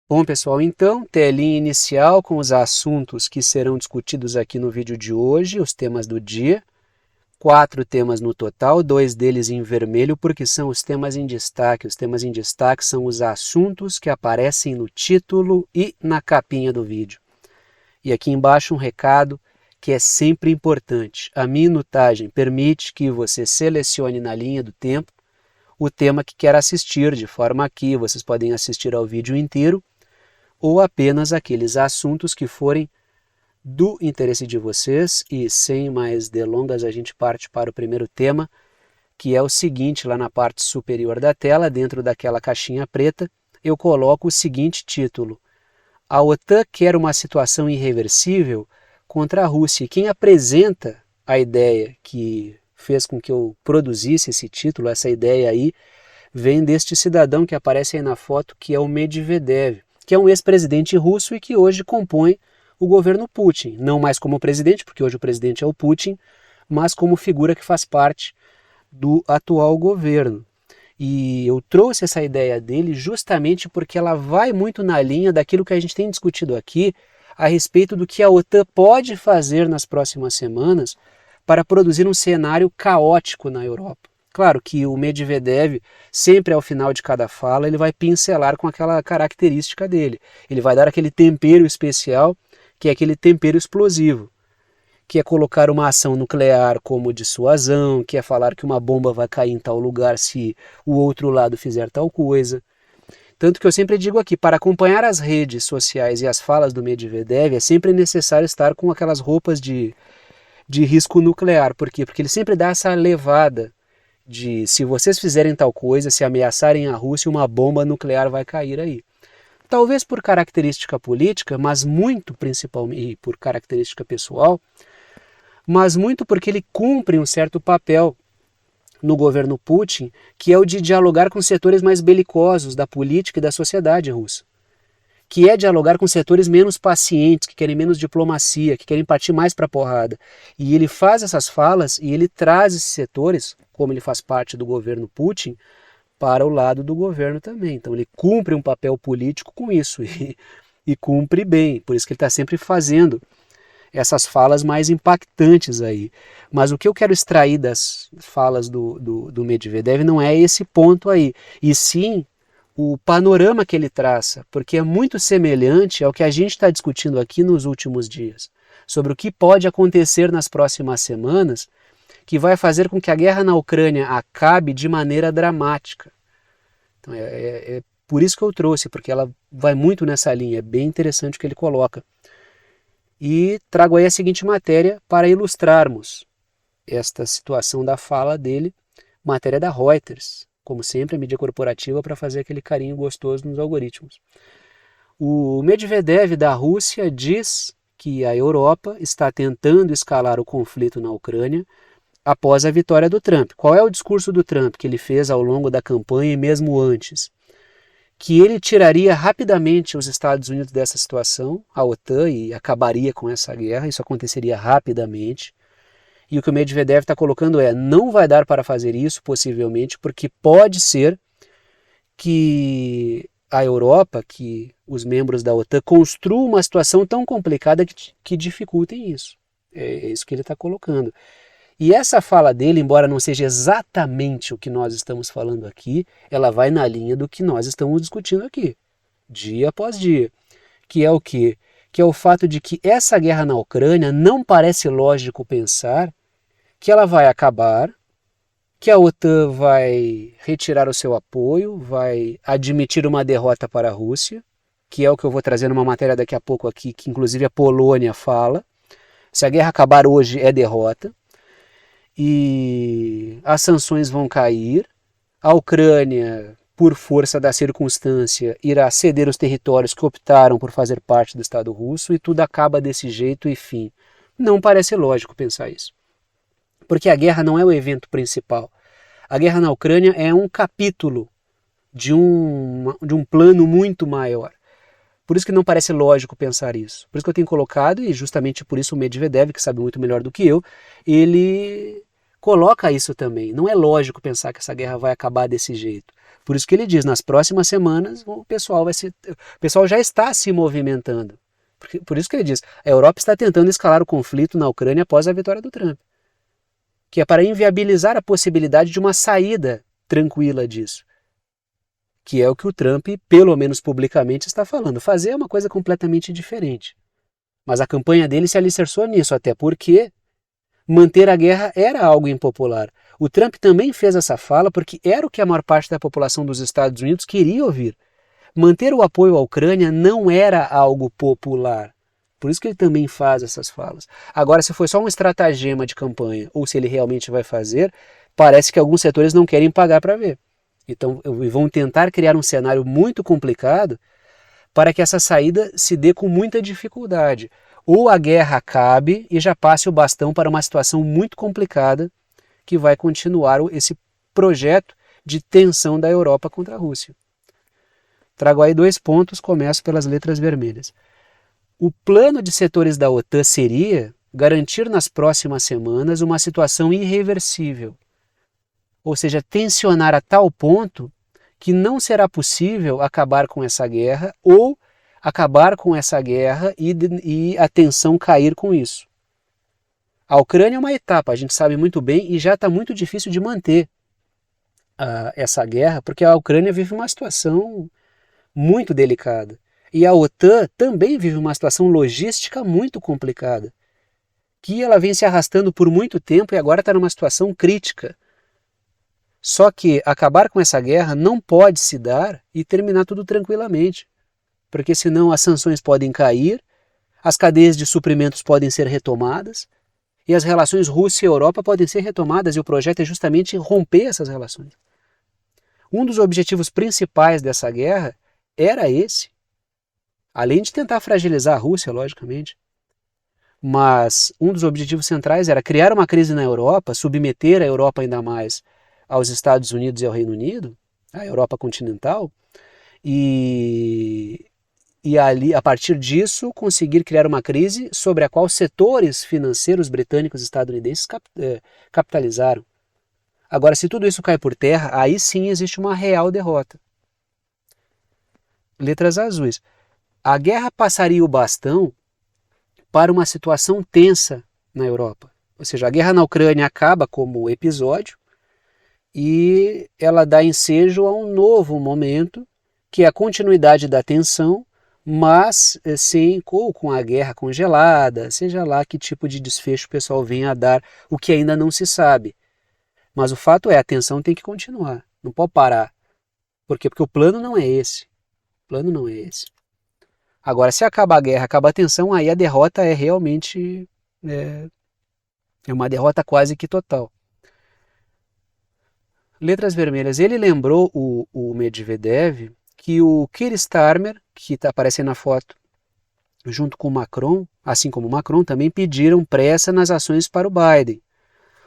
Bom, pessoal, então, telinha inicial com os assuntos que serão discutidos aqui no vídeo de hoje, os temas do dia. 4 temas no total, 2 deles em vermelho, porque são os temas em destaque. Os temas em destaque são os assuntos que aparecem no título e na capinha do vídeo. E aqui embaixo um recado que é sempre importante. A minutagem permite que você selecione na linha do tempo o tema que quer assistir, de forma que vocês podem assistir ao vídeo inteiro ou apenas aqueles assuntos que forem do interesse de vocês. E sem mais delongas, a gente parte para o primeiro tema, que é o seguinte: lá na parte superior da tela, dentro daquela caixinha preta, eu coloco o seguinte título: a OTAN quer uma situação irreversível contra a Rússia. E quem apresenta a ideia que fez com que eu produzisse esse título, essa ideia aí, vem deste cidadão que aparece aí na foto, que é o Medvedev, que é um ex-presidente russo e que hoje compõe o governo Putin. Não mais como presidente, porque hoje o presidente é o Putin, mas como figura que faz parte do atual governo. E eu trouxe essa ideia dele justamente porque ela vai muito na linha daquilo que a gente tem discutido aqui a respeito do que a OTAN pode fazer nas próximas semanas para produzir um cenário caótico na Europa. Claro que o Medvedev, sempre ao final de cada fala, ele vai pincelar com aquela característica dele. Ele vai dar aquele tempero especial, que é aquele tempero explosivo, que é colocar uma ação nuclear como dissuasão, que é falar que uma bomba vai cair em tal lugar se o outro lado fizer tal coisa. Tanto que eu sempre digo aqui, para acompanhar as redes sociais e as falas do Medvedev, é sempre necessário estar com aquelas roupas de risco nuclear. Por quê? Porque ele sempre dá essa levada de se vocês fizerem tal coisa, se ameaçarem a Rússia, uma bomba nuclear vai cair aí. Talvez por característica política, mas muito principalmente por característica pessoal, mas muito porque ele cumpre um certo papel no governo Putin, que é o de dialogar com setores mais belicosos da política e da sociedade russa, que é dialogar com setores menos pacientes, que querem menos diplomacia, que querem partir mais para a porrada. E ele faz essas falas e ele traz esses setores, como ele faz parte do governo Putin, para o lado do governo também. Então ele cumpre um papel político com isso e cumpre bem. Por isso que ele está sempre fazendo essas falas mais impactantes aí. Mas o que eu quero extrair das falas do Medvedev não é esse ponto aí, e sim o panorama que ele traça, porque é muito semelhante ao que a gente está discutindo aqui nos últimos dias, sobre o que pode acontecer nas próximas semanas, que vai fazer com que a guerra na Ucrânia acabe de maneira dramática. Então é por isso que eu trouxe, porque ela vai muito nessa linha, é bem interessante o que ele coloca. E trago aí a seguinte matéria para ilustrarmos esta situação da fala dele, matéria da Reuters, como sempre a mídia corporativa para fazer aquele carinho gostoso nos algoritmos. O Medvedev da Rússia diz que a Europa está tentando escalar o conflito na Ucrânia após a vitória do Trump. Qual é o discurso do Trump que ele fez ao longo da campanha e mesmo antes? Que ele tiraria rapidamente os Estados Unidos dessa situação, a OTAN, e acabaria com essa guerra, isso aconteceria rapidamente. E o que o Medvedev está colocando é, não vai dar para fazer isso, possivelmente, porque pode ser que a Europa, que os membros da OTAN construam uma situação tão complicada que dificultem isso. É isso que ele está colocando. E essa fala dele, embora não seja exatamente o que nós estamos falando aqui, ela vai na linha do que nós estamos discutindo aqui, dia após dia. Que é o quê? Que é o fato de que essa guerra na Ucrânia não parece lógico pensar que ela vai acabar, que a OTAN vai retirar o seu apoio, vai admitir uma derrota para a Rússia, que é o que eu vou trazer numa matéria daqui a pouco aqui, que inclusive a Polônia fala. Se a guerra acabar hoje, é derrota. E as sanções vão cair, a Ucrânia, por força da circunstância, irá ceder os territórios que optaram por fazer parte do Estado russo e tudo acaba desse jeito e fim. Não parece lógico pensar isso. Porque a guerra não é o evento principal. A guerra na Ucrânia é um capítulo de um plano muito maior. Por isso que não parece lógico pensar isso. Por isso que eu tenho colocado, e justamente por isso o Medvedev, que sabe muito melhor do que eu, ele coloca isso também. Não é lógico pensar que essa guerra vai acabar desse jeito. Por isso que ele diz, nas próximas semanas o pessoal já está se movimentando. Por isso que ele diz, a Europa está tentando escalar o conflito na Ucrânia após a vitória do Trump, que é para inviabilizar a possibilidade de uma saída tranquila disso, que é o que o Trump, pelo menos publicamente, está falando. Fazer é uma coisa completamente diferente. Mas a campanha dele se alicerçou nisso, até porque manter a guerra era algo impopular. O Trump também fez essa fala porque era o que a maior parte da população dos Estados Unidos queria ouvir. Manter o apoio à Ucrânia não era algo popular. Por isso que ele também faz essas falas. Agora, se foi só um estratagema de campanha, ou se ele realmente vai fazer, parece que alguns setores não querem pagar para ver. Então, vão tentar criar um cenário muito complicado para que essa saída se dê com muita dificuldade. Ou a guerra acabe e já passe o bastão para uma situação muito complicada que vai continuar esse projeto de tensão da Europa contra a Rússia. Trago aí 2 pontos, começo pelas letras vermelhas. O plano de setores da OTAN seria garantir nas próximas semanas uma situação irreversível, ou seja, tensionar a tal ponto que não será possível acabar com essa guerra ou acabar com essa guerra e a tensão cair com isso. A Ucrânia é uma etapa, a gente sabe muito bem, e já está muito difícil de manter essa guerra, porque a Ucrânia vive uma situação muito delicada. E a OTAN também vive uma situação logística muito complicada, que ela vem se arrastando por muito tempo e agora está numa situação crítica. Só que acabar com essa guerra não pode se dar e terminar tudo tranquilamente, porque senão as sanções podem cair, as cadeias de suprimentos podem ser retomadas e as relações Rússia e Europa podem ser retomadas, e o projeto é justamente romper essas relações. Um dos objetivos principais dessa guerra era esse, além de tentar fragilizar a Rússia, logicamente, mas um dos objetivos centrais era criar uma crise na Europa, submeter a Europa ainda mais aos Estados Unidos e ao Reino Unido, a Europa continental, e ali, a partir disso, conseguir criar uma crise sobre a qual setores financeiros britânicos e estadunidenses capitalizaram. Agora, se tudo isso cai por terra, aí sim existe uma real derrota. Letras azuis. A guerra passaria o bastão para uma situação tensa na Europa. Ou seja, a guerra na Ucrânia acaba como episódio e ela dá ensejo a um novo momento, que é a continuidade da tensão, mas sim com a guerra congelada, seja lá que tipo de desfecho o pessoal venha a dar, o que ainda não se sabe. Mas o fato é, a tensão tem que continuar, não pode parar. Por quê? Porque o plano não é esse. O plano não é esse. Agora, se acaba a guerra, acaba a tensão, aí a derrota é realmente uma derrota quase que total. Letras vermelhas. Ele lembrou o Medvedev que o Keir Starmer, que está aparecendo na foto junto com o Macron, assim como o Macron, também pediram pressa nas ações para o Biden.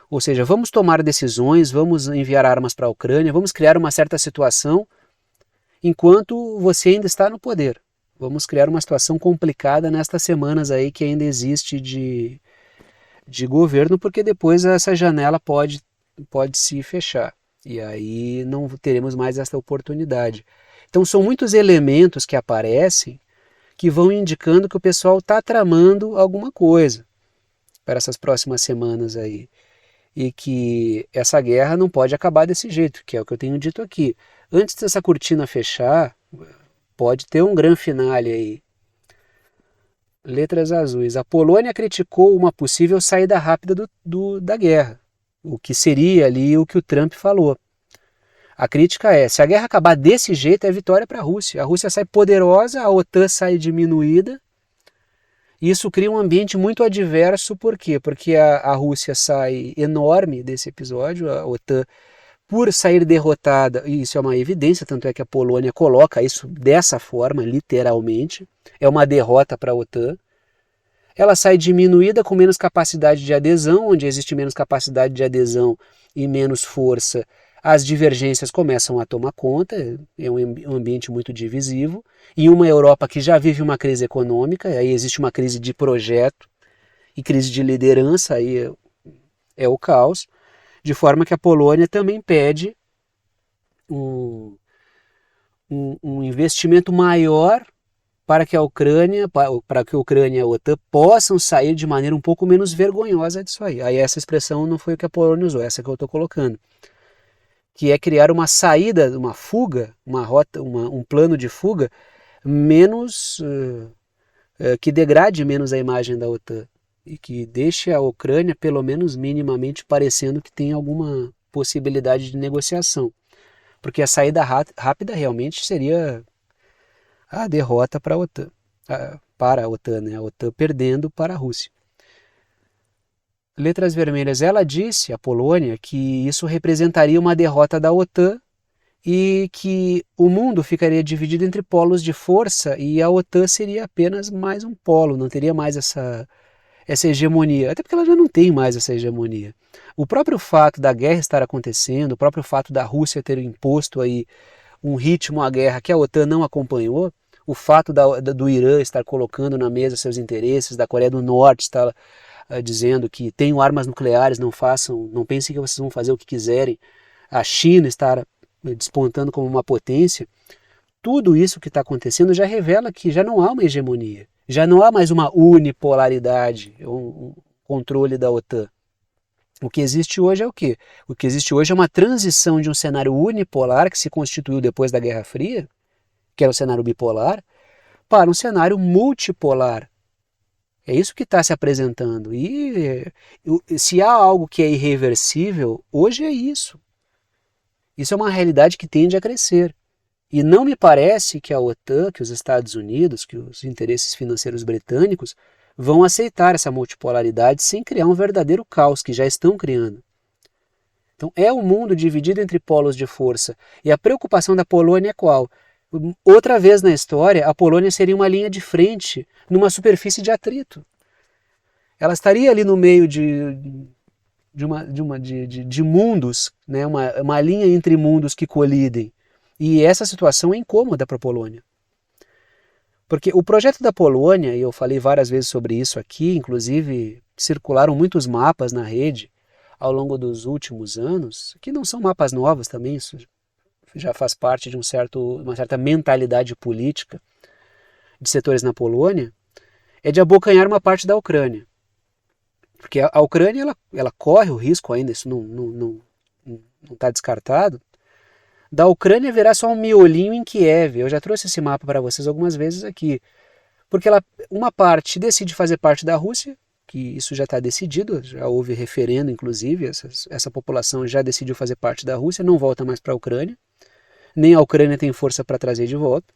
Ou seja, vamos tomar decisões, vamos enviar armas para a Ucrânia, vamos criar uma certa situação enquanto você ainda está no poder. Vamos criar uma situação complicada nestas semanas aí que ainda existe de governo, porque depois essa janela pode se fechar. E aí não teremos mais essa oportunidade. Então são muitos elementos que aparecem que vão indicando que o pessoal está tramando alguma coisa para essas próximas semanas aí. E que essa guerra não pode acabar desse jeito, que é o que eu tenho dito aqui. Antes dessa cortina fechar, pode ter um grande finale aí. Letras azuis. A Polônia criticou uma possível saída rápida da guerra, o que seria ali o que o Trump falou. A crítica é, se a guerra acabar desse jeito, é vitória para a Rússia. A Rússia sai poderosa, a OTAN sai diminuída. E isso cria um ambiente muito adverso, por quê? Porque a Rússia sai enorme desse episódio, a OTAN, por sair derrotada, e isso é uma evidência, tanto é que a Polônia coloca isso dessa forma, literalmente, é uma derrota para a OTAN. Ela sai diminuída com menos capacidade de adesão, onde existe menos capacidade de adesão e menos força, as divergências começam a tomar conta, é um ambiente muito divisivo, e uma Europa que já vive uma crise econômica, aí existe uma crise de projeto e crise de liderança, aí é o caos, de forma que a Polônia também pede um investimento maior para que a Ucrânia e a OTAN possam sair de maneira um pouco menos vergonhosa disso aí. Aí essa expressão não foi o que a Polônia usou, essa que eu estou colocando. Que é criar uma saída, uma fuga, uma rota, um plano de fuga menos que degrade menos a imagem da OTAN e que deixe a Ucrânia pelo menos minimamente parecendo que tem alguma possibilidade de negociação. Porque a saída rápida realmente seria a derrota para a OTAN, né? A OTAN perdendo para a Rússia. Letras vermelhas, ela disse, a Polônia, que isso representaria uma derrota da OTAN e que o mundo ficaria dividido entre polos de força e a OTAN seria apenas mais um polo, não teria mais essa hegemonia, até porque ela já não tem mais essa hegemonia. O próprio fato da guerra estar acontecendo, o próprio fato da Rússia ter imposto aí um ritmo à guerra que a OTAN não acompanhou, o fato do Irã estar colocando na mesa seus interesses, da Coreia do Norte estar dizendo que tenham armas nucleares, não pensem que vocês vão fazer o que quiserem, a China estar despontando como uma potência, tudo isso que está acontecendo já revela que já não há uma hegemonia, já não há mais uma unipolaridade, um controle da OTAN. O que existe hoje é o quê? O que existe hoje é uma transição de um cenário unipolar que se constituiu depois da Guerra Fria, que era o cenário bipolar, para um cenário multipolar. É isso que está se apresentando. E se há algo que é irreversível, hoje é isso. Isso é uma realidade que tende a crescer. E não me parece que a OTAN, que os Estados Unidos, que os interesses financeiros britânicos vão aceitar essa multipolaridade sem criar um verdadeiro caos, que já estão criando. Então é um mundo dividido entre polos de força. E a preocupação da Polônia é qual? Outra vez na história, a Polônia seria uma linha de frente numa superfície de atrito. Ela estaria ali no meio de mundos, né? uma linha entre mundos que colidem. E essa situação é incômoda para a Polônia. Porque o projeto da Polônia, e eu falei várias vezes sobre isso aqui, inclusive circularam muitos mapas na rede ao longo dos últimos anos, que não são mapas novos também, isso já faz parte de uma certa mentalidade política de setores na Polônia, é de abocanhar uma parte da Ucrânia. Porque a Ucrânia ela corre o risco ainda, isso não está descartado, da Ucrânia virar só um miolinho em Kiev. Eu já trouxe esse mapa para vocês algumas vezes aqui. Porque uma parte decide fazer parte da Rússia, que isso já está decidido, já houve referendo, inclusive, essa população já decidiu fazer parte da Rússia, não volta mais para a Ucrânia, nem a Ucrânia tem força para trazer de volta.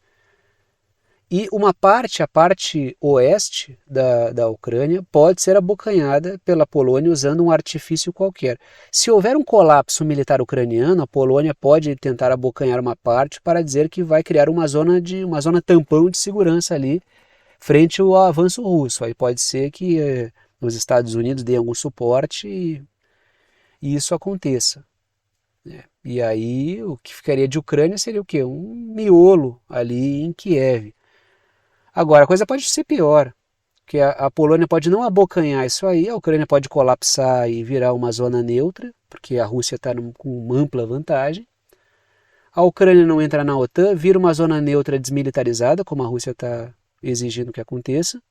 E a parte oeste da Ucrânia, pode ser abocanhada pela Polônia usando um artifício qualquer. Se houver um colapso militar ucraniano, a Polônia pode tentar abocanhar uma parte para dizer que vai criar uma zona tampão de segurança ali, frente ao avanço russo. Aí pode ser que os Estados Unidos deem algum suporte e isso aconteça. E aí o que ficaria de Ucrânia seria o quê? Um miolo ali em Kiev. Agora, a coisa pode ser pior, que a Polônia pode não abocanhar isso aí, a Ucrânia pode colapsar e virar uma zona neutra, porque a Rússia está com uma ampla vantagem. A Ucrânia não entra na OTAN, vira uma zona neutra desmilitarizada, como a Rússia está exigindo que aconteça,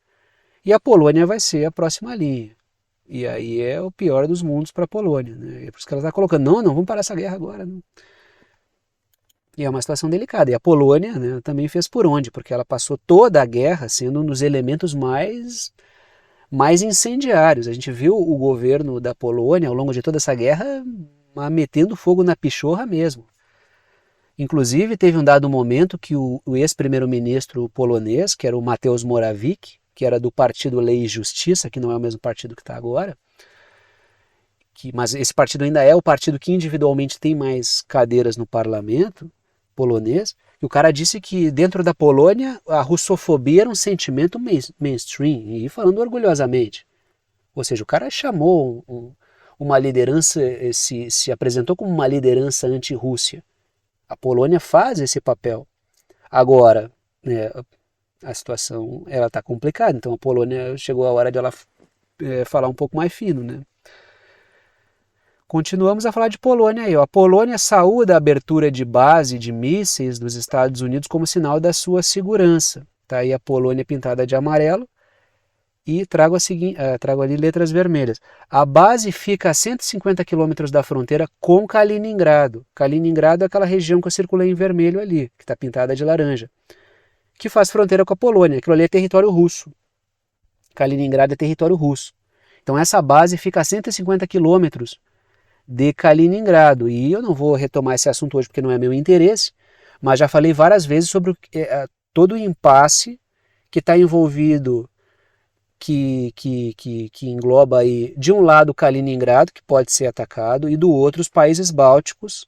e a Polônia vai ser a próxima linha. E aí é o pior dos mundos para a Polônia. Né? É por isso que ela está colocando, não, vamos parar essa guerra agora. Não. E é uma situação delicada. E a Polônia, né, também fez por onde, porque ela passou toda a guerra sendo um dos elementos mais incendiários. A gente viu o governo da Polônia, ao longo de toda essa guerra, metendo fogo na pichorra mesmo. Inclusive, teve um dado momento que o ex-primeiro-ministro polonês, que era o Mateusz Morawiecki, que era do Partido Lei e Justiça, que não é o mesmo partido que está agora, mas esse partido ainda é o partido que individualmente tem mais cadeiras no parlamento polonês, e o cara disse que dentro da Polônia a russofobia era um sentimento mainstream, e falando orgulhosamente. Ou seja, o cara chamou uma liderança, se apresentou como uma liderança anti-Rússia. A Polônia faz esse papel. Agora, a situação está complicada, então a Polônia chegou a hora de ela falar um pouco mais fino, né? Continuamos a falar de Polônia aí. Ó. A Polônia saúda a abertura de base de mísseis dos Estados Unidos como sinal da sua segurança. Tá aí a Polônia pintada de amarelo e trago ali letras vermelhas. A base fica a 150 quilômetros da fronteira com Kaliningrado. Kaliningrado é aquela região que eu circulei em vermelho ali, que está pintada de laranja, que faz fronteira com a Polônia. Aquilo ali é território russo. Kaliningrado é território russo. Então essa base fica a 150 quilômetros de Kaliningrado. E eu não vou retomar esse assunto hoje porque não é meu interesse, mas já falei várias vezes sobre todo o impasse que está envolvido, que engloba aí, de um lado Kaliningrado, que pode ser atacado, e do outro os países bálticos,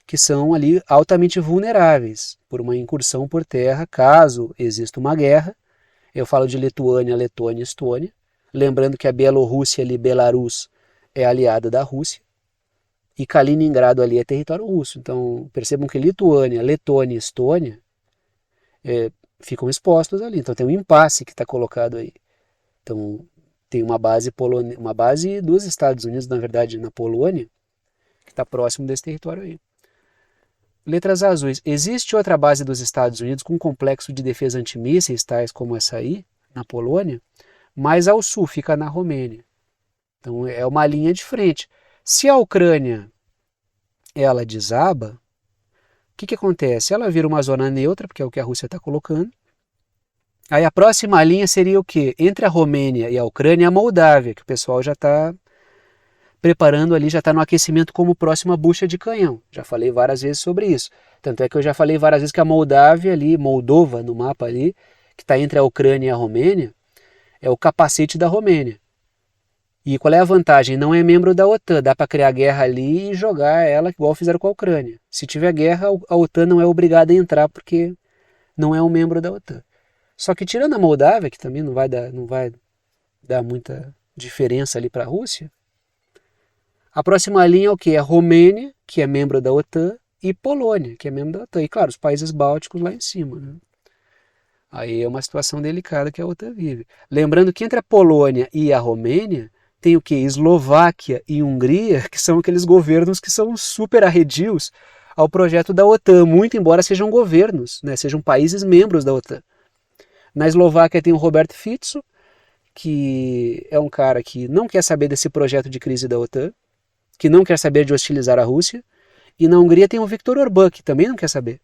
que são ali altamente vulneráveis por uma incursão por terra, caso exista uma guerra. Eu falo de Lituânia, Letônia e Estônia, lembrando que a Bielorrússia ali, Belarus, é aliada da Rússia, e Kaliningrado ali é território russo. Então percebam que Lituânia, Letônia e Estônia ficam expostos ali. Então tem um impasse que está colocado aí. Então tem uma base dos Estados Unidos, na verdade, na Polônia, que está próximo desse território aí. Letras azuis. Existe outra base dos Estados Unidos com um complexo de defesa antimísseis, tais como essa aí, na Polônia, mas ao sul, fica na Romênia. Então é uma linha de frente. Se a Ucrânia ela desaba, o que acontece? Ela vira uma zona neutra, porque é o que a Rússia está colocando. Aí a próxima linha seria o quê? Entre a Romênia e a Ucrânia, a Moldávia, que o pessoal já está preparando ali, já está no aquecimento como próxima bucha de canhão. Já falei várias vezes sobre isso. Tanto é que eu já falei várias vezes que a Moldávia ali, Moldova no mapa ali, que está entre a Ucrânia e a Romênia, é o capacete da Romênia. E qual é a vantagem? Não é membro da OTAN, dá para criar guerra ali e jogar ela igual fizeram com a Ucrânia. Se tiver guerra, a OTAN não é obrigada a entrar porque não é um membro da OTAN. Só que tirando a Moldávia, que também não vai dar muita diferença ali para a Rússia, a próxima linha é o que? A Romênia, que é membro da OTAN, e Polônia, que é membro da OTAN. E claro, os países bálticos lá em cima. Né? Aí é uma situação delicada que a OTAN vive. Lembrando que entre a Polônia e a Romênia, tem o que? Eslováquia e Hungria, que são aqueles governos que são super arredios ao projeto da OTAN, muito embora sejam governos, né? Sejam países membros da OTAN. Na Eslováquia tem o Robert Fico, que é um cara que não quer saber desse projeto de crise da OTAN, que não quer saber de hostilizar a Rússia. E na Hungria tem o Viktor Orbán, que também não quer saber.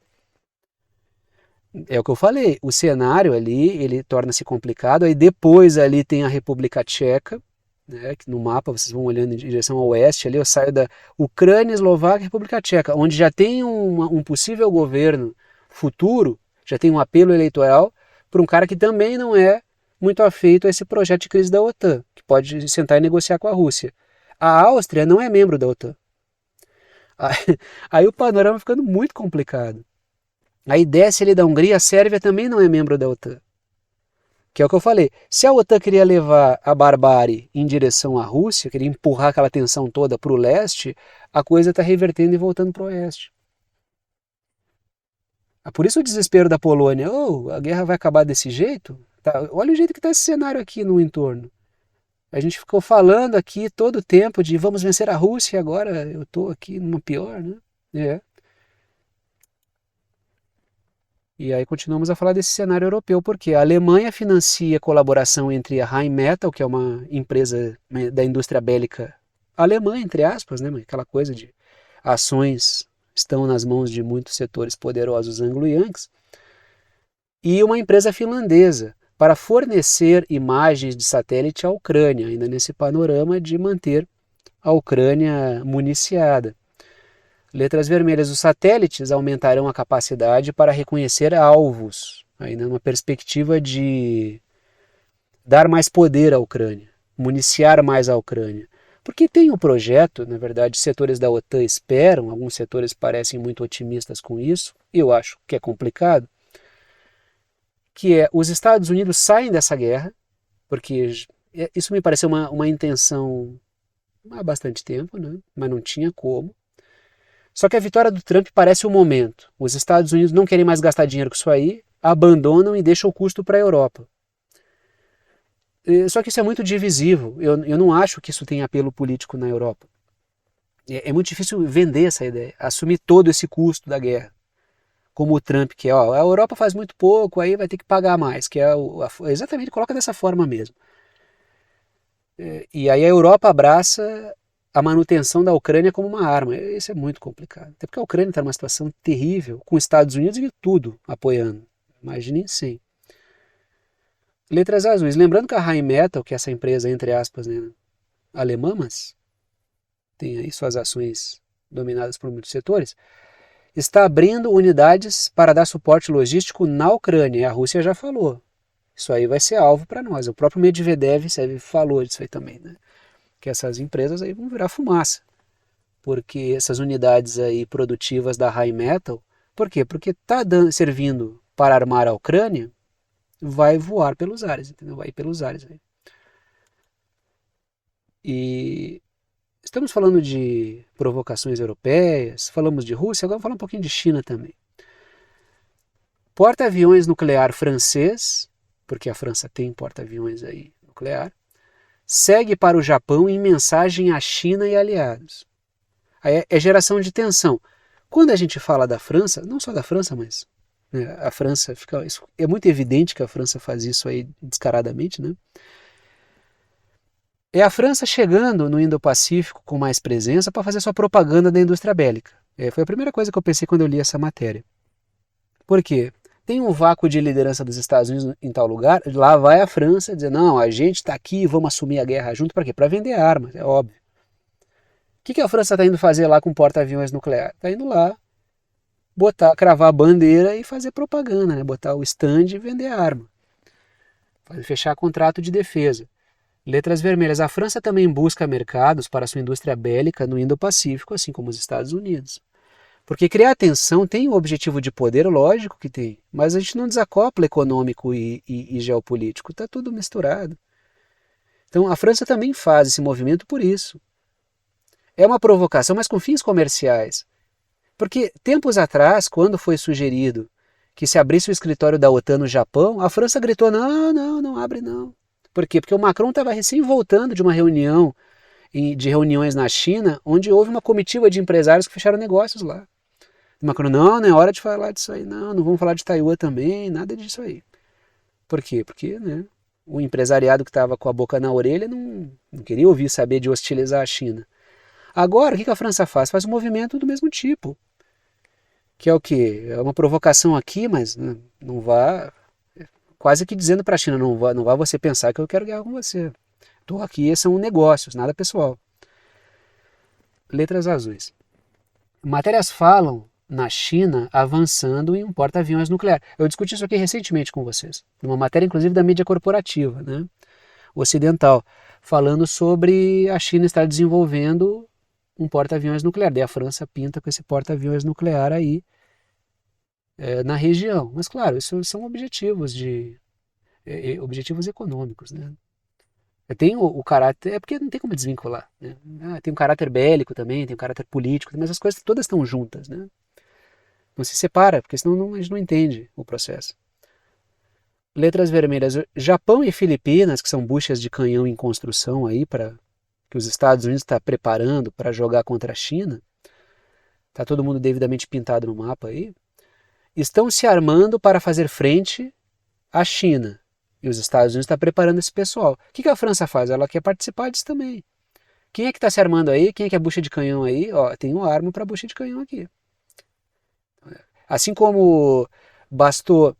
É o que eu falei, o cenário ali, ele torna-se complicado. Aí depois ali tem a República Tcheca, né, que no mapa vocês vão olhando em direção ao oeste, ali eu saio da Ucrânia, Eslováquia e República Tcheca, onde já tem um possível governo futuro, já tem um apelo eleitoral para um cara que também não é muito afeito a esse projeto de crise da OTAN, que pode sentar e negociar com a Rússia. A Áustria não é membro da OTAN. Aí o panorama ficando muito complicado. Aí desce ali da Hungria, a Sérvia também não é membro da OTAN. Que é o que eu falei, se a OTAN queria levar a barbárie em direção à Rússia, queria empurrar aquela tensão toda para o leste, a coisa está revertendo e voltando para o oeste. Por isso o desespero da Polônia, a guerra vai acabar desse jeito? Tá, olha o jeito que está esse cenário aqui no entorno. A gente ficou falando aqui todo o tempo de vamos vencer a Rússia e agora eu estou aqui numa pior, né? E aí continuamos a falar desse cenário europeu, porque a Alemanha financia a colaboração entre a Rheinmetall, que é uma empresa da indústria bélica alemã, entre aspas, né? Aquela coisa de ações estão nas mãos de muitos setores poderosos anglo-yankees, e uma empresa finlandesa, para fornecer imagens de satélite à Ucrânia, ainda nesse panorama de manter a Ucrânia municiada. Letras vermelhas, os satélites aumentarão a capacidade para reconhecer alvos, ainda numa perspectiva de dar mais poder à Ucrânia, municiar mais a Ucrânia. Porque tem um projeto, na verdade, setores da OTAN esperam, alguns setores parecem muito otimistas com isso, e eu acho que é complicado, que é os Estados Unidos saem dessa guerra, porque isso me pareceu uma intenção há bastante tempo, né? Mas não tinha como. Só que a vitória do Trump parece o momento. Os Estados Unidos não querem mais gastar dinheiro com isso aí, abandonam e deixam o custo para a Europa. Só que isso é muito divisivo. Eu não acho que isso tenha apelo político na Europa. É muito difícil vender essa ideia, assumir todo esse custo da guerra. Como o Trump, que é, ó, a Europa faz muito pouco, aí vai ter que pagar mais, que é exatamente, coloca dessa forma mesmo. E aí a Europa abraça a manutenção da Ucrânia como uma arma. Isso é muito complicado. Até porque a Ucrânia está numa situação terrível, com os Estados Unidos e tudo apoiando. Imaginem sem. Letras azuis. Lembrando que a Rheinmetall, que é essa empresa, entre aspas, né, alemã, mas tem aí suas ações dominadas por muitos setores, está abrindo unidades para dar suporte logístico na Ucrânia. E a Rússia já falou. Isso aí vai ser alvo para nós. O próprio Medvedev falou disso aí também, né? Que essas empresas aí vão virar fumaça. Porque essas unidades aí produtivas da Rheinmetall, por quê? Porque está servindo para armar a Ucrânia, vai voar pelos ares, entendeu? Vai ir pelos ares aí. E estamos falando de provocações europeias, falamos de Rússia, agora vamos falar um pouquinho de China também. Porta-aviões nuclear francês, porque a França tem porta-aviões aí nuclear, segue para o Japão em mensagem à China e aliados. Aí é geração de tensão. Quando a gente fala da França, não só da França, mas né, a França fica, é muito evidente que a França faz isso aí descaradamente, né? É a França chegando no Indo-Pacífico com mais presença para fazer sua propaganda da indústria bélica. Foi a primeira coisa que eu pensei quando eu li essa matéria. Por quê? Tem um vácuo de liderança dos Estados Unidos em tal lugar, lá vai a França dizer, não, a gente está aqui, vamos assumir a guerra junto, para quê? Para vender armas, é óbvio. O que a França está indo fazer lá com porta-aviões nuclear? Está indo lá cravar a bandeira e fazer propaganda, né? Botar o stand e vender arma. Fechar contrato de defesa. Letras vermelhas. A França também busca mercados para sua indústria bélica no Indo-Pacífico, assim como os Estados Unidos. Porque criar tensão tem o objetivo de poder, lógico que tem, mas a gente não desacopla econômico e geopolítico, está tudo misturado. Então a França também faz esse movimento por isso. É uma provocação, mas com fins comerciais. Porque tempos atrás, quando foi sugerido que se abrisse o escritório da OTAN no Japão, a França gritou, não abre não. Por quê? Porque o Macron estava recém voltando de uma reunião, de reuniões na China, onde houve uma comitiva de empresários que fecharam negócios lá. O Macron, não é hora de falar disso aí, não vamos falar de Taiwan também, nada disso aí. Por quê? Porque né, o empresariado que estava com a boca na orelha não queria ouvir saber de hostilizar a China. Agora, o que a França faz? Faz um movimento do mesmo tipo. Que é o quê? É uma provocação aqui, mas não vá... Quase que dizendo para a China, não vá você pensar que eu quero guerra com você. Estou aqui, são negócios, nada pessoal. Letras azuis. Matérias falam na China avançando em um porta-aviões nuclear. Eu discuti isso aqui recentemente com vocês. Numa matéria, inclusive, da mídia corporativa, né? Ocidental, falando sobre a China estar desenvolvendo um porta-aviões nuclear. Daí a França pinta com esse porta-aviões nuclear aí na região. Mas claro, isso são objetivos objetivos econômicos, né? Tem o caráter, é porque não tem como desvincular, né? Tem um caráter bélico também, tem um caráter político, mas as coisas todas estão juntas, né? Não se separa, porque senão a gente não entende o processo. Letras vermelhas. Japão e Filipinas, que são buchas de canhão em construção aí para que os Estados Unidos está preparando para jogar contra a China, está todo mundo devidamente pintado no mapa aí, estão se armando para fazer frente à China. E os Estados Unidos estão preparando esse pessoal. O que a França faz? Ela quer participar disso também. Quem é que está se armando aí? Quem é que é bucha de canhão aí? Ó, tem uma arma para bucha de canhão aqui. Assim como bastou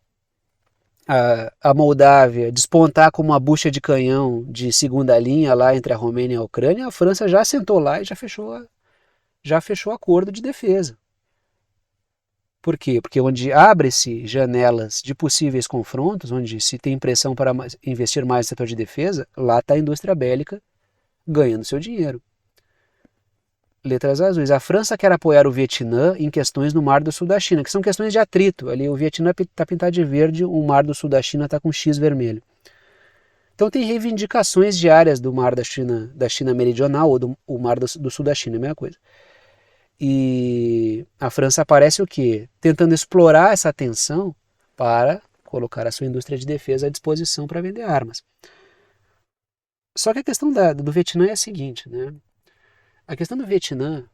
a Moldávia despontar como uma bucha de canhão de segunda linha lá entre a Romênia e a Ucrânia, a França já sentou lá e já fechou acordo de defesa. Por quê? Porque onde abre-se janelas de possíveis confrontos, onde se tem pressão para investir mais no setor de defesa, lá está a indústria bélica ganhando seu dinheiro. Letras azuis. A França quer apoiar o Vietnã em questões no Mar do Sul da China, que são questões de atrito. Ali o Vietnã está pintado de verde, o Mar do Sul da China está com X vermelho. Então tem reivindicações diárias do Mar da China Meridional ou do Mar do Sul da China, é a mesma coisa. E a França aparece o quê? Tentando explorar essa tensão para colocar a sua indústria de defesa à disposição para vender armas. Só que a questão do Vietnã é a seguinte, né? A questão do Vietnã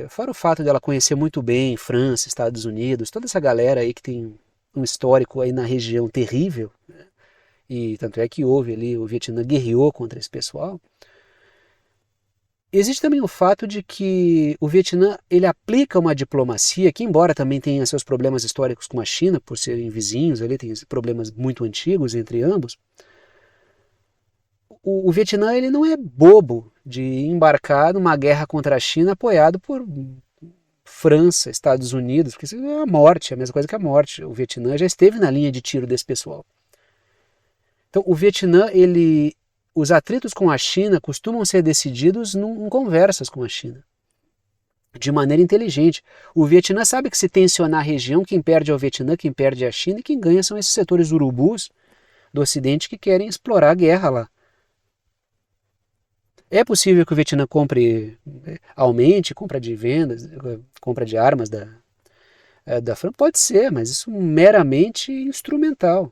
fora o fato dela conhecer muito bem França, Estados Unidos, toda essa galera aí que tem um histórico aí na região terrível, né? E tanto é que houve ali, o Vietnã guerreou contra esse pessoal. Existe também o fato de que o Vietnã ele aplica uma diplomacia que, embora também tenha seus problemas históricos com a China, por serem vizinhos, ali tem problemas muito antigos entre ambos. O Vietnã ele não é bobo de embarcar numa guerra contra a China apoiado por França, Estados Unidos, porque isso é a morte, é a mesma coisa que a morte. O Vietnã já esteve na linha de tiro desse pessoal. Então, o Vietnã, os atritos com a China costumam ser decididos em conversas com a China, de maneira inteligente. O Vietnã sabe que se tensionar a região, quem perde é o Vietnã, quem perde é a China, e quem ganha são esses setores urubus do Ocidente que querem explorar a guerra lá. É possível que o Vietnã aumente compra de vendas, compra de armas da França? Pode ser, mas isso meramente instrumental.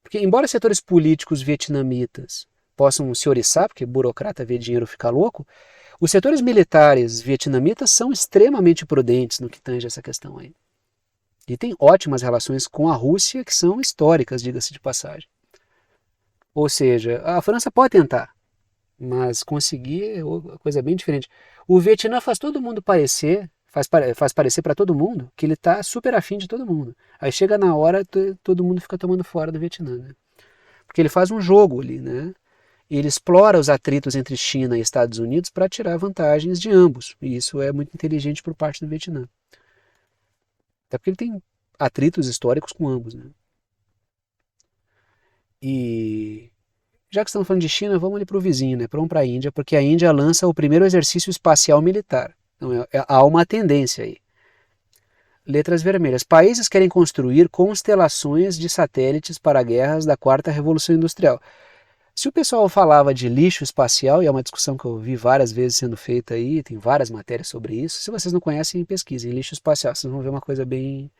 Porque, embora setores políticos vietnamitas possam se oriçar, porque burocrata vê dinheiro ficar louco, os setores militares vietnamitas são extremamente prudentes no que tange essa questão aí. E tem ótimas relações com a Rússia, que são históricas, diga-se de passagem. Ou seja, a França pode tentar, mas conseguir é coisa bem diferente. O Vietnã faz todo mundo parecer, faz parecer para todo mundo que ele está super afim de todo mundo. Aí chega na hora, todo mundo fica tomando fora do Vietnã, né? Porque ele faz um jogo ali, né? Ele explora os atritos entre China e Estados Unidos para tirar vantagens de ambos. E isso é muito inteligente por parte do Vietnã. Até porque ele tem atritos históricos com ambos, né? E já que estamos falando de China, vamos ali para o vizinho, né? Vamos para a Índia, porque a Índia lança o primeiro exercício espacial militar. Então, há uma tendência aí. Letras vermelhas. Países querem construir constelações de satélites para guerras da quarta revolução industrial. Se o pessoal falava de lixo espacial, e é uma discussão que eu vi várias vezes sendo feita aí, tem várias matérias sobre isso, se vocês não conhecem, pesquisem lixo espacial, vocês vão ver uma coisa bem,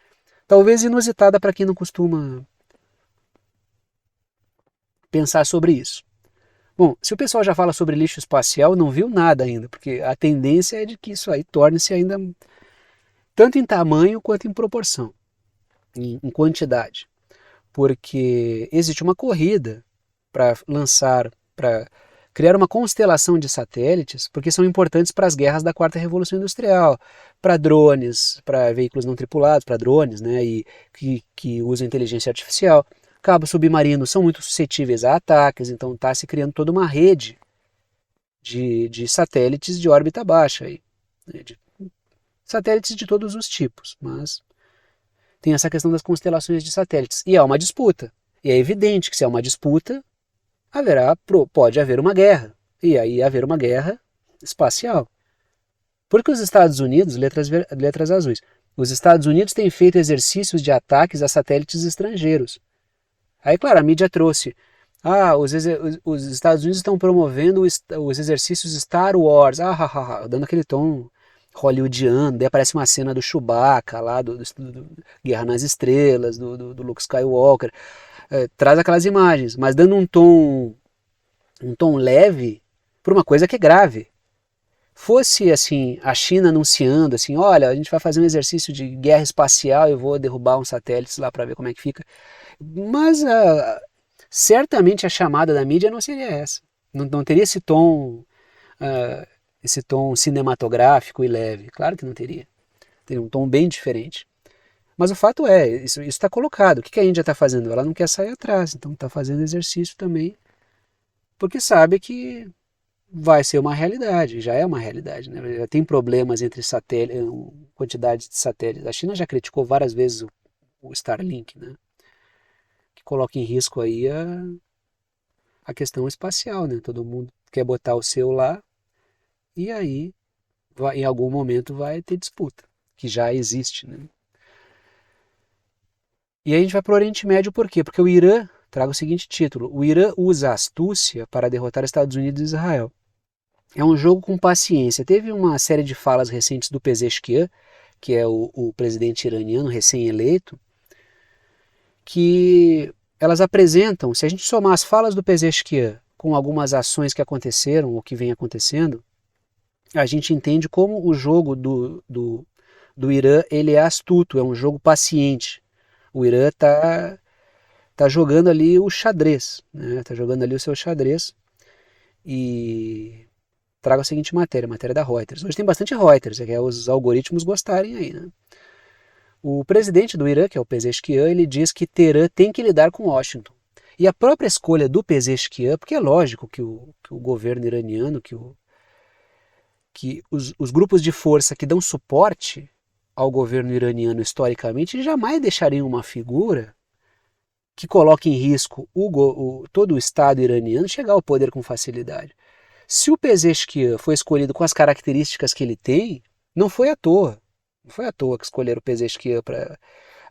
talvez inusitada para quem não costuma pensar sobre isso. Bom, se o pessoal já fala sobre lixo espacial, não viu nada ainda, porque a tendência é de que isso aí torne-se ainda tanto em tamanho quanto em proporção, em quantidade, porque existe uma corrida para criar uma constelação de satélites, porque são importantes para as guerras da quarta revolução industrial, para drones, para veículos não tripulados, para drones, né, e que usam inteligência artificial. Cabos submarinos são muito suscetíveis a ataques, então está se criando toda uma rede de satélites de órbita baixa, aí, né, satélites de todos os tipos, mas tem essa questão das constelações de satélites. E há uma disputa. E é evidente que se há uma disputa, pode haver uma guerra. E aí haver uma guerra espacial. Porque os Estados Unidos, letras azuis, os Estados Unidos têm feito exercícios de ataques a satélites estrangeiros. Aí, claro, a mídia trouxe. Os Estados Unidos estão promovendo os exercícios Star Wars. Dando aquele tom hollywoodiano. Daí aparece uma cena do Chewbacca lá, do Guerra nas Estrelas, do Luke Skywalker. Traz aquelas imagens, mas dando um tom leve para uma coisa que é grave. Fosse assim, a China anunciando assim, olha, a gente vai fazer um exercício de guerra espacial, eu vou derrubar uns satélites lá para ver como é que fica. Mas certamente a chamada da mídia não seria essa. Não teria esse tom cinematográfico e leve. Claro que não teria. Teria um tom bem diferente. Mas o fato é, isso está colocado. O que a Índia está fazendo? Ela não quer sair atrás, então está fazendo exercício também, porque sabe que vai ser uma realidade, já é uma realidade. Né? Já tem problemas entre satélites, quantidade de satélites. A China já criticou várias vezes o Starlink, né? Que coloca em risco aí a questão espacial. Né? Todo mundo quer botar o seu lá e aí em algum momento vai ter disputa, que já existe. Né? E aí a gente vai para o Oriente Médio por quê? Porque o Irã, traga o seguinte título, o Irã usa a astúcia para derrotar Estados Unidos e Israel. É um jogo com paciência. Teve uma série de falas recentes do Pezeshkian, que é o presidente iraniano recém-eleito, que elas apresentam, se a gente somar as falas do Pezeshkian com algumas ações que aconteceram ou que vem acontecendo, a gente entende como o jogo do Irã ele é astuto, é um jogo paciente. O Irã tá jogando ali o xadrez, né? Tá jogando ali o seu xadrez e trago a seguinte matéria da Reuters. Hoje tem bastante Reuters, é que é os algoritmos gostarem aí, né? O presidente do Irã, que é o Pezeshkian, ele diz que Teherã tem que lidar com Washington. E a própria escolha do Pezeshkian, porque é lógico que o governo iraniano, que os grupos de força que dão suporte ao governo iraniano historicamente jamais deixariam uma figura que coloque em risco todo o Estado iraniano chegar ao poder com facilidade. Se o Pezeshkian foi escolhido com as características que ele tem, não foi à toa. Não foi à toa que escolheram o Pezeshkian para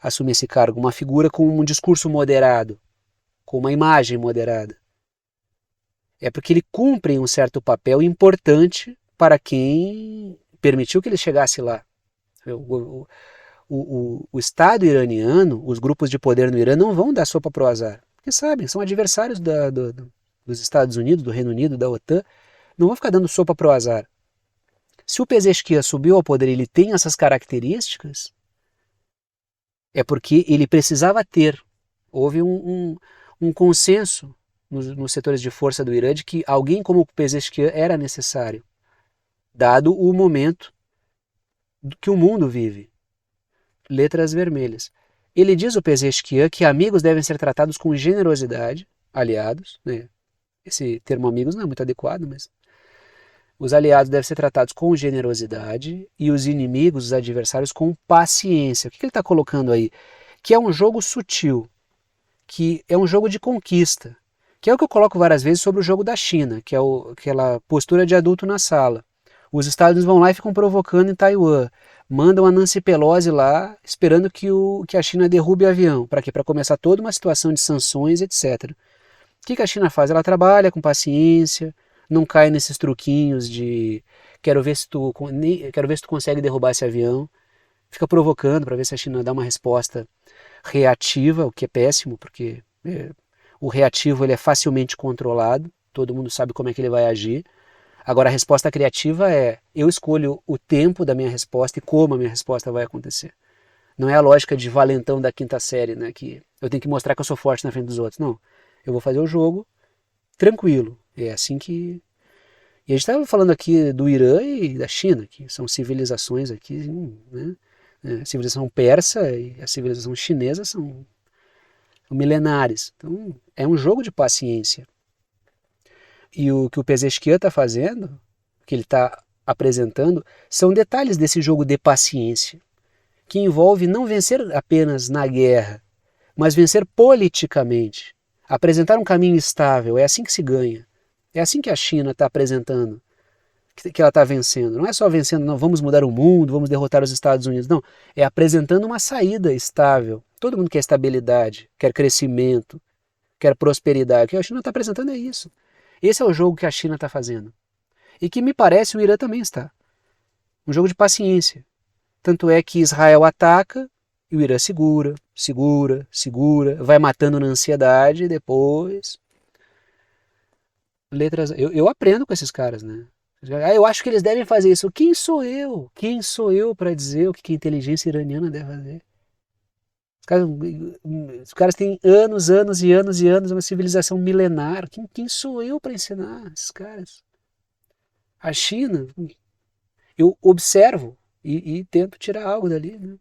assumir esse cargo. Uma figura com um discurso moderado, com uma imagem moderada. É porque ele cumpre um certo papel importante para quem permitiu que ele chegasse lá. O Estado iraniano, os grupos de poder no Irã não vão dar sopa pro azar. Porque sabem, são adversários dos Estados Unidos, do Reino Unido, da OTAN. Não vão ficar dando sopa pro azar. Se o Pezeshkian subiu ao poder e ele tem essas características, é porque ele precisava ter. Houve um consenso nos setores de força do Irã de que alguém como o Pezeshkian era necessário, dado o momento que o mundo vive. Letras vermelhas. Ele diz, o Pezeshkian, que amigos devem ser tratados com generosidade, aliados, né? Esse termo amigos não é muito adequado, mas os aliados devem ser tratados com generosidade e os inimigos, os adversários, com paciência. O que ele está colocando aí? Que é um jogo sutil, que é um jogo de conquista, que é o que eu coloco várias vezes sobre o jogo da China, que é aquela postura de adulto na sala. Os Estados Unidos vão lá e ficam provocando em Taiwan. Mandam a Nancy Pelosi lá, esperando que a China derrube o avião. Para quê? Para começar toda uma situação de sanções, etc. O que a China faz? Ela trabalha com paciência, não cai nesses truquinhos de quero ver se tu consegue derrubar esse avião. Fica provocando para ver se a China dá uma resposta reativa, o que é péssimo, porque o reativo ele é facilmente controlado, todo mundo sabe como é que ele vai agir. Agora a resposta criativa é, eu escolho o tempo da minha resposta e como a minha resposta vai acontecer. Não é a lógica de valentão da quinta série, né, que eu tenho que mostrar que eu sou forte na frente dos outros. Não, eu vou fazer o jogo tranquilo. É assim que... E a gente estava falando aqui do Irã e da China, que são civilizações aqui, né? A civilização persa e a civilização chinesa são milenares. Então é um jogo de paciência. E o que o Pezeshkian está fazendo, o que ele está apresentando, são detalhes desse jogo de paciência, que envolve não vencer apenas na guerra, mas vencer politicamente, apresentar um caminho estável. É assim que se ganha. É assim que a China está apresentando, que ela está vencendo. Não é só vencendo, não, vamos mudar o mundo, vamos derrotar os Estados Unidos. Não, é apresentando uma saída estável. Todo mundo quer estabilidade, quer crescimento, quer prosperidade. O que a China está apresentando é isso. Esse é o jogo que a China está fazendo. E que me parece o Irã também está. Um jogo de paciência. Tanto é que Israel ataca e o Irã segura, segura, segura, vai matando na ansiedade e depois... Letras... Eu aprendo com esses caras, né? Eu acho que eles devem fazer isso. Quem sou eu? Quem sou eu para dizer o que a inteligência iraniana deve fazer? Os caras têm anos, anos e anos e anos, uma civilização milenar. Quem sou eu para ensinar esses caras? A China, eu observo e tento tirar algo dali. Né?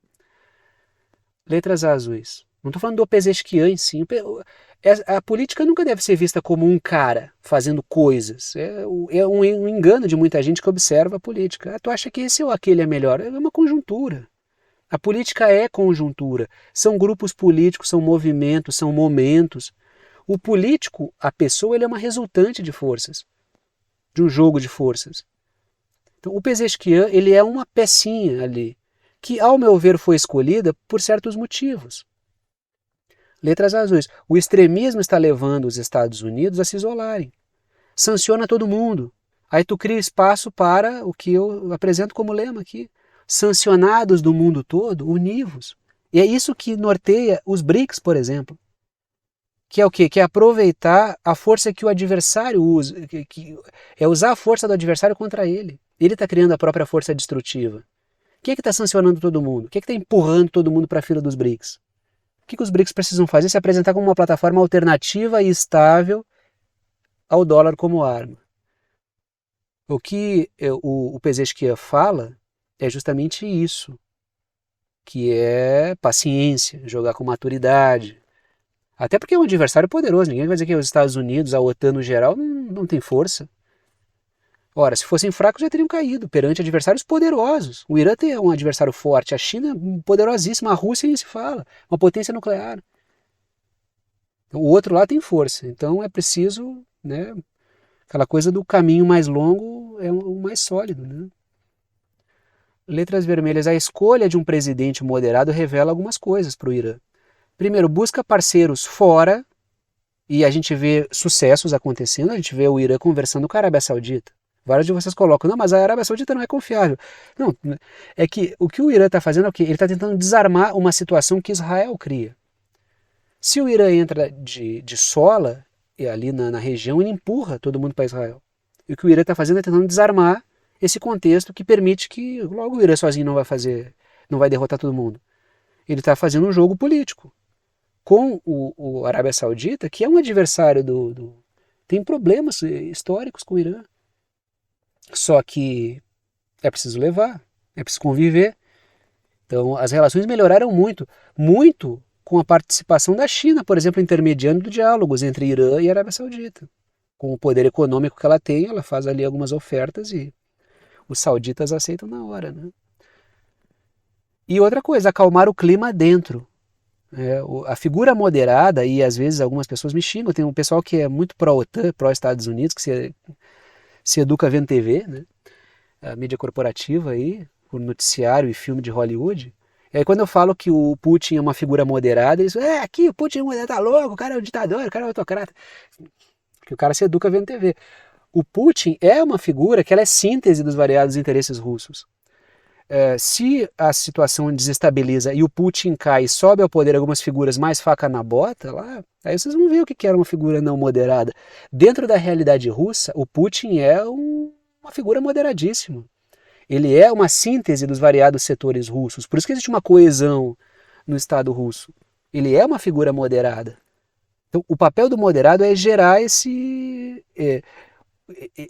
Letras azuis. Não estou falando do Pezeshkian em si. A política nunca deve ser vista como um cara fazendo coisas. É um engano de muita gente que observa a política. Tu acha que esse ou aquele é melhor? É uma conjuntura. A política é conjuntura, são grupos políticos, são movimentos, são momentos. O político, a pessoa, ele é uma resultante de forças, de um jogo de forças. Então, o Pezeshkian, ele é uma pecinha ali, que, ao meu ver, foi escolhida por certos motivos. Letras azuis. O extremismo está levando os Estados Unidos a se isolarem. Sanciona todo mundo. Aí tu cria espaço para o que eu apresento como lema aqui. Sancionados do mundo todo, univos. E é isso que norteia os BRICS, por exemplo. que é o quê? Que é aproveitar a força que o adversário usa, é usar a força do adversário contra ele. Ele está criando a própria força destrutiva. Quem é que está sancionando todo mundo? Quem é que está empurrando todo mundo para a fila dos BRICS? O que os BRICS precisam fazer? Se apresentar como uma plataforma alternativa e estável ao dólar como arma. O que o Pezeshkian fala é justamente isso, que é paciência, jogar com maturidade. Até porque é um adversário poderoso, ninguém vai dizer que os Estados Unidos, a OTAN no geral, não tem força. Ora, se fossem fracos já teriam caído perante adversários poderosos. O Irã tem um adversário forte, a China poderosíssima, a Rússia nem se fala, uma potência nuclear. O outro lá tem força, então é preciso, né, aquela coisa do caminho mais longo é o mais sólido, né? Letras vermelhas, a escolha de um presidente moderado revela algumas coisas para o Irã. Primeiro, busca parceiros fora, e a gente vê sucessos acontecendo, a gente vê o Irã conversando com a Arábia Saudita. Vários de vocês colocam, não, mas a Arábia Saudita não é confiável. Não, é que o Irã está fazendo é o quê? Ele está tentando desarmar uma situação que Israel cria. Se o Irã entra de sola, e ali na região, ele empurra todo mundo para Israel. E o que o Irã está fazendo é tentando desarmar esse contexto que permite que logo o Irã sozinho não vai derrotar todo mundo. Ele está fazendo um jogo político com o Arábia Saudita, que é um adversário tem problemas históricos com o Irã. Só que é preciso levar, é preciso conviver. Então as relações melhoraram muito, muito com a participação da China, por exemplo, intermediando diálogos entre Irã e Arábia Saudita. Com o poder econômico que ela tem, ela faz ali algumas ofertas e os sauditas aceitam na hora, né? E outra coisa, acalmar o clima dentro. A figura moderada, e às vezes algumas pessoas me xingam, tem um pessoal que é muito pró-OTAN, pró-Estados Unidos, que se educa vendo TV, né? A mídia corporativa aí, o noticiário e filme de Hollywood. E aí quando eu falo que o Putin é uma figura moderada, eles falam, aqui o Putin tá louco, o cara é um ditador, o cara é um autocrata. Que o cara se educa vendo TV. O Putin é uma figura que ela é síntese dos variados interesses russos. Se a situação desestabiliza e o Putin cai e sobe ao poder algumas figuras mais faca na bota, lá, aí vocês vão ver o que era uma figura não moderada. Dentro da realidade russa, o Putin é uma figura moderadíssima. Ele é uma síntese dos variados setores russos. Por isso que existe uma coesão no Estado russo. Ele é uma figura moderada. Então, o papel do moderado é gerar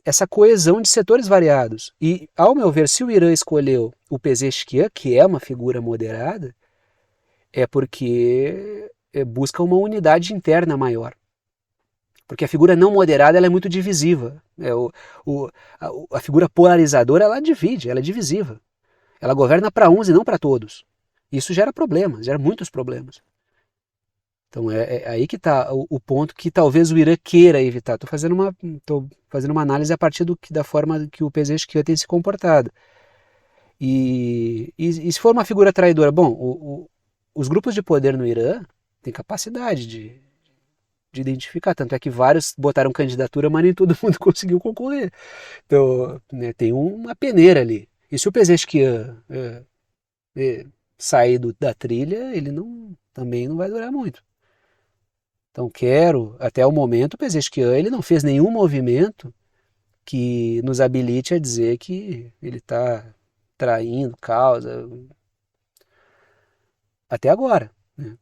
essa coesão de setores variados. E, ao meu ver, se o Irã escolheu o Pezeshkian, que é uma figura moderada, é porque busca uma unidade interna maior. Porque a figura não moderada ela é muito divisiva. A figura polarizadora ela divide, ela é divisiva. Ela governa para uns e não para todos. Isso gera problemas, gera muitos problemas. Então é aí que está o ponto que talvez o Irã queira evitar. Estou fazendo uma análise a partir da forma que o Pezeshkian tem se comportado. E se for uma figura traidora, bom, os grupos de poder no Irã têm capacidade de identificar, tanto é que vários botaram candidatura, mas nem todo mundo conseguiu concorrer. Então, né, tem uma peneira ali. E se o Pezeshkian sair da trilha, ele também não vai durar muito. Então até o momento, o Pezeshkian ele não fez nenhum movimento que nos habilite a dizer que ele está traindo causa. Até agora. Né?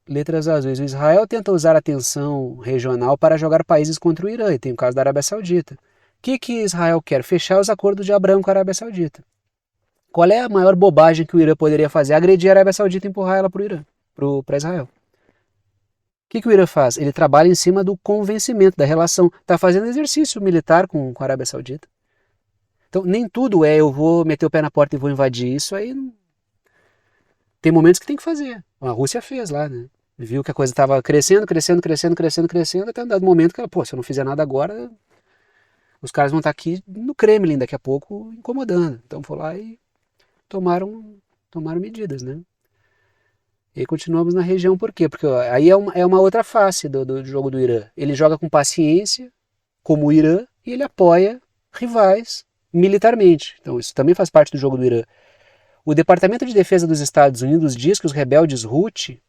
Letras azuis. O Israel tenta usar a tensão regional para jogar países contra o Irã, e tem o caso da Arábia Saudita. O que Israel quer? Fechar os acordos de Abraham com a Arábia Saudita. Qual é a maior bobagem que o Irã poderia fazer? Agredir a Arábia Saudita e empurrar ela para o Irã, para Israel. O que o Irã faz? Ele trabalha em cima do convencimento, da relação. Está fazendo exercício militar com a Arábia Saudita. Então, nem tudo eu vou meter o pé na porta e vou invadir. Isso aí não... Tem momentos que tem que fazer. A Rússia fez lá, né? Viu que a coisa estava crescendo, até um dado momento que ela, se eu não fizer nada agora, os caras vão estar aqui no Kremlin daqui a pouco incomodando. Então, foi lá e tomaram medidas, né? E aí continuamos na região, por quê? Porque aí é uma outra face do jogo do Irã. Ele joga com paciência, como o Irã, e ele apoia rivais militarmente. Então isso também faz parte do jogo do Irã. O Departamento de Defesa dos Estados Unidos diz que os rebeldes Houthi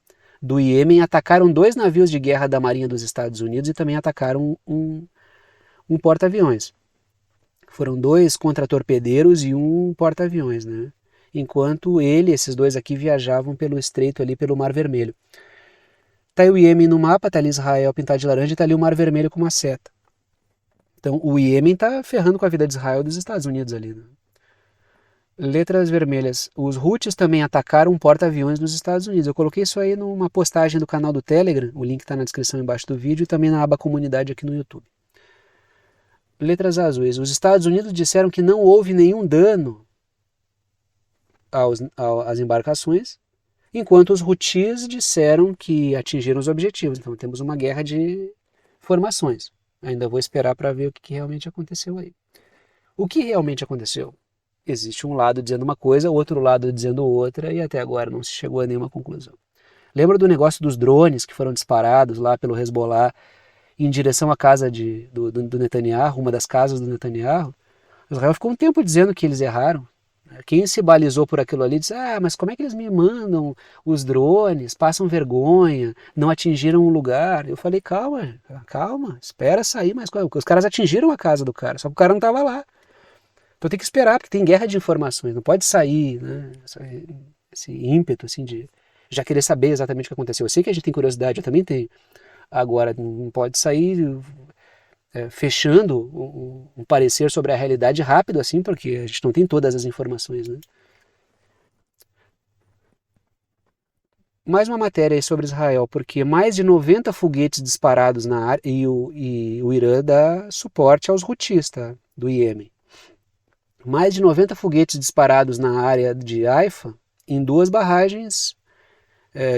do Iêmen atacaram 2 navios de guerra da Marinha dos Estados Unidos e também atacaram um porta-aviões. Foram 2 contra-torpedeiros e um porta-aviões, né? Enquanto esses 2 aqui viajavam pelo estreito ali, pelo Mar Vermelho. Tá aí o Iêmen no mapa, tá ali Israel pintado de laranja e tá ali o Mar Vermelho com uma seta. Então o Iêmen tá ferrando com a vida de Israel e dos Estados Unidos ali, né? Letras vermelhas. Os Houthis também atacaram um porta-aviões dos Estados Unidos. Eu coloquei isso aí numa postagem do canal do Telegram, o link está na descrição embaixo do vídeo e também na aba comunidade aqui no YouTube. Letras azuis. Os Estados Unidos disseram que não houve nenhum dano às embarcações, enquanto os Houthis disseram que atingiram os objetivos. Então temos uma guerra de formações. Ainda vou esperar para ver o que realmente aconteceu aí. O que realmente aconteceu? Existe um lado dizendo uma coisa, outro lado dizendo outra, e até agora não se chegou a nenhuma conclusão. Lembra do negócio dos drones que foram disparados lá pelo Hezbollah em direção à casa do Netanyahu, uma das casas do Netanyahu? Israel ficou um tempo dizendo que eles erraram. Quem se balizou por aquilo ali disse, mas como é que eles me mandam os drones, passam vergonha, não atingiram um lugar? Eu falei, calma, espera sair mais coisa. Os caras atingiram a casa do cara, só que o cara não estava lá. Então tem que esperar, porque tem guerra de informações, não pode sair, né, esse ímpeto assim, de já querer saber exatamente o que aconteceu. Eu sei que a gente tem curiosidade, eu também tenho. Agora, não pode sair fechando um parecer sobre a realidade rápido assim, porque a gente não tem todas as informações. Né? Mais uma matéria aí sobre Israel, porque mais de 90 foguetes disparados na área e o Irã dá suporte aos Houthis, tá, do Iêmen. Mais de 90 foguetes disparados na área de Haifa em 2 barragens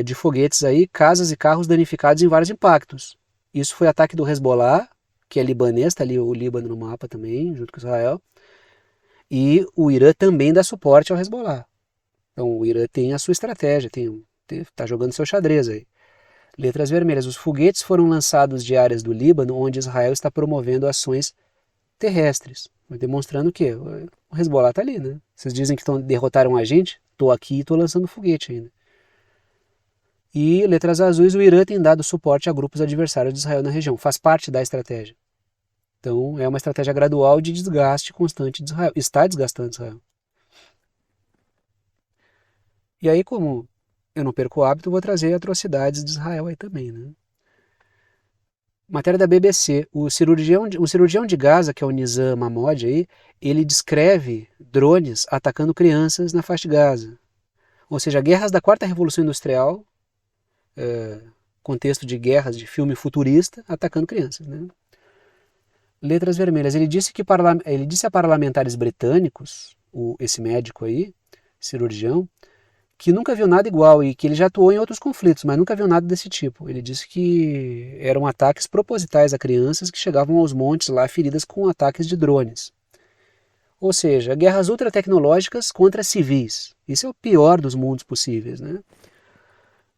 de foguetes aí, casas e carros danificados em vários impactos. Isso foi ataque do Hezbollah, que é libanês, está ali o Líbano no mapa também, junto com Israel. E o Irã também dá suporte ao Hezbollah. Então o Irã tem a sua estratégia, está jogando seu xadrez aí. Letras vermelhas. Os foguetes foram lançados de áreas do Líbano, onde Israel está promovendo ações terrestres, demonstrando que o Hezbollah está ali, né? Vocês dizem que derrotaram a gente, estou aqui e estou lançando foguete ainda. E letras azuis, o Irã tem dado suporte a grupos adversários de Israel na região, faz parte da estratégia. Então é uma estratégia gradual de desgaste constante de Israel, está desgastando Israel. E aí, como eu não perco o hábito, vou trazer atrocidades de Israel aí também, né? Matéria da BBC, o cirurgião de Gaza, que é o Nizam Mahmoud, aí, ele descreve drones atacando crianças na faixa de Gaza. Ou seja, guerras da 4ª Revolução Industrial, contexto de guerras de filme futurista, atacando crianças. Né? Letras vermelhas, ele disse a parlamentares britânicos, esse médico aí, cirurgião, que nunca viu nada igual e que ele já atuou em outros conflitos, mas nunca viu nada desse tipo. Ele disse que eram ataques propositais a crianças que chegavam aos montes lá feridas com ataques de drones. Ou seja, guerras ultratecnológicas contra civis. Isso é o pior dos mundos possíveis, né?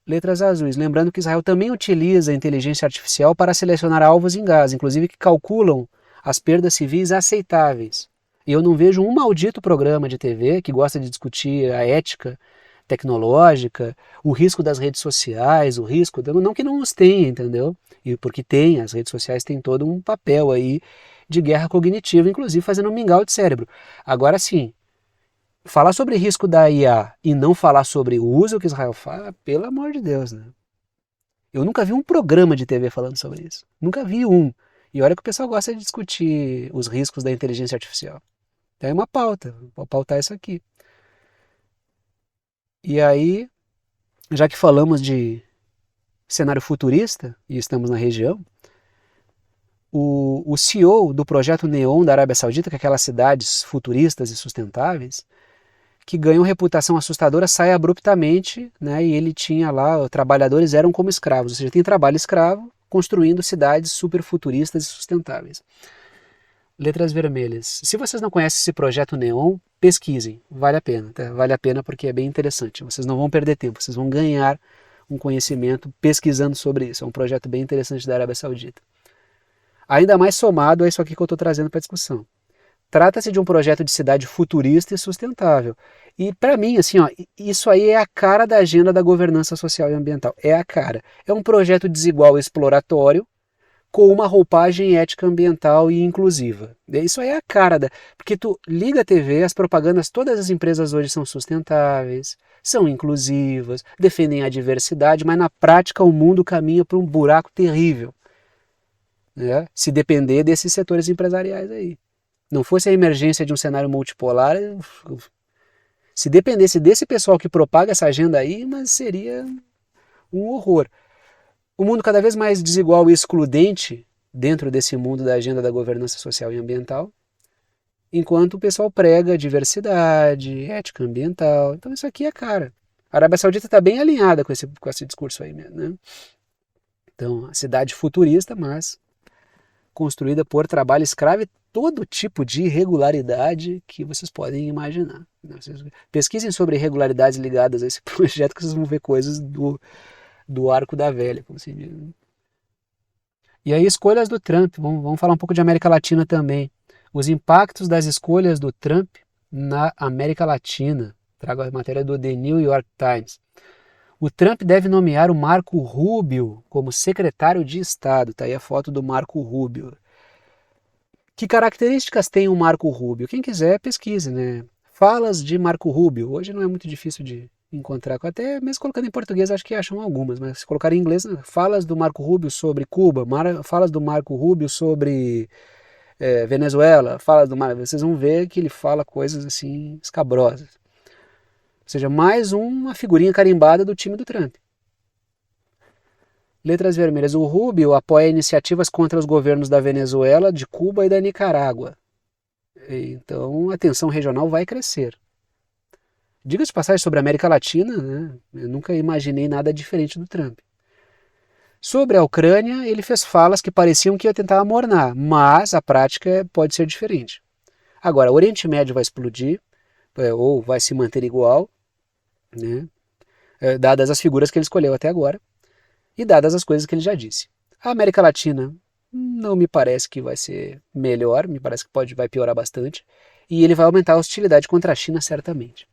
Letras azuis, lembrando que Israel também utiliza a inteligência artificial para selecionar alvos em Gaza, inclusive que calculam as perdas civis aceitáveis. E eu não vejo um maldito programa de TV que gosta de discutir a ética tecnológica, o risco das redes sociais, o risco, não que não os tenha, entendeu? E porque tem, as redes sociais têm todo um papel aí de guerra cognitiva, inclusive fazendo um mingau de cérebro. Agora sim, falar sobre risco da IA e não falar sobre o uso que Israel faz, pelo amor de Deus, né? Eu nunca vi um programa de TV falando sobre isso. Nunca vi um. E olha que o pessoal gosta de discutir os riscos da inteligência artificial. Então é uma pauta, vou pautar isso aqui. E aí, já que falamos de cenário futurista, e estamos na região, o CEO do projeto Neom da Arábia Saudita, que é aquelas cidades futuristas e sustentáveis, que ganham reputação assustadora, sai abruptamente, né, e ele tinha lá, trabalhadores eram como escravos, ou seja, tem trabalho escravo construindo cidades super futuristas e sustentáveis. Letras vermelhas. Se vocês não conhecem esse projeto Neom, pesquisem, vale a pena, tá? Vale a pena porque é bem interessante, vocês não vão perder tempo, vocês vão ganhar um conhecimento pesquisando sobre isso, é um projeto bem interessante da Arábia Saudita. Ainda mais somado a isso aqui que eu estou trazendo para discussão. Trata-se de um projeto de cidade futurista e sustentável. E para mim, assim, ó, isso aí é a cara da agenda da governança social e ambiental. É a cara. É um projeto desigual e exploratório com uma roupagem ética ambiental e inclusiva. Isso aí é a cara da... Porque tu liga a TV, as propagandas, todas as empresas hoje são sustentáveis, são inclusivas, defendem a diversidade, mas na prática o mundo caminha para um buraco terrível, né? Se depender desses setores empresariais aí. Não fosse a emergência de um cenário multipolar, se dependesse desse pessoal que propaga essa agenda aí, mas seria um horror. O mundo cada vez mais desigual e excludente dentro desse mundo da agenda da governança social e ambiental, enquanto o pessoal prega diversidade, ética ambiental. Então isso aqui é cara. A Arábia Saudita está bem alinhada com esse discurso aí mesmo, né? Então, a cidade futurista, mas construída por trabalho escravo e todo tipo de irregularidade que vocês podem imaginar. Vocês pesquisem sobre irregularidades ligadas a esse projeto que vocês vão ver coisas do arco da velha, como se diz. E aí, escolhas do Trump. Vamos falar um pouco de América Latina também. Os impactos das escolhas do Trump na América Latina. Trago a matéria do The New York Times. O Trump deve nomear o Marco Rubio como secretário de Estado. Está aí a foto do Marco Rubio. Que características tem o Marco Rubio? Quem quiser, pesquise, né? Falas de Marco Rubio. Hoje não é muito difícil de encontrar, até mesmo colocando em português acho que acham algumas, mas se colocar em inglês, falas do Marco Rubio sobre Cuba, falas do Marco Rubio sobre Venezuela, falas do Marco, vocês vão ver que ele fala coisas assim escabrosas. Ou seja, mais uma figurinha carimbada do time do Trump. Letras vermelhas. O Rubio apoia iniciativas contra os governos da Venezuela, de Cuba e da Nicarágua. Então a tensão regional vai crescer. Diga-se de passagem sobre a América Latina, né? Eu nunca imaginei nada diferente do Trump. Sobre a Ucrânia, ele fez falas que pareciam que ia tentar amornar, mas a prática pode ser diferente. Agora, o Oriente Médio vai explodir, ou vai se manter igual, né? Dadas as figuras que ele escolheu até agora, e dadas as coisas que ele já disse. A América Latina não me parece que vai ser melhor, me parece que vai piorar bastante, e ele vai aumentar a hostilidade contra a China certamente.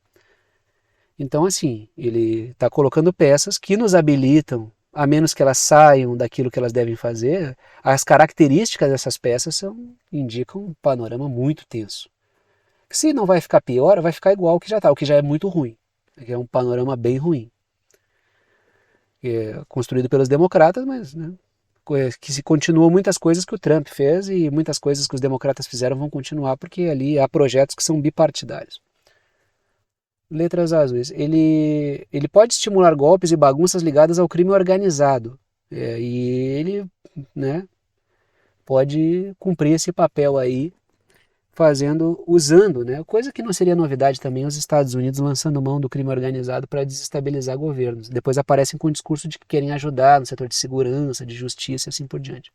Então, assim, ele está colocando peças que nos habilitam, a menos que elas saiam daquilo que elas devem fazer, as características dessas peças indicam um panorama muito tenso. Se não vai ficar pior, vai ficar igual ao que já está, o que já é muito ruim. É um panorama bem ruim. É construído pelos democratas, mas né, que se continuam muitas coisas que o Trump fez e muitas coisas que os democratas fizeram vão continuar, porque ali há projetos que são bipartidários. Letras azuis. Ele pode estimular golpes e bagunças ligadas ao crime organizado. E ele, né, pode cumprir esse papel aí, usando, né, coisa que não seria novidade também, os Estados Unidos lançando mão do crime organizado para desestabilizar governos. Depois aparecem com o discurso de que querem ajudar no setor de segurança, de justiça e assim por diante.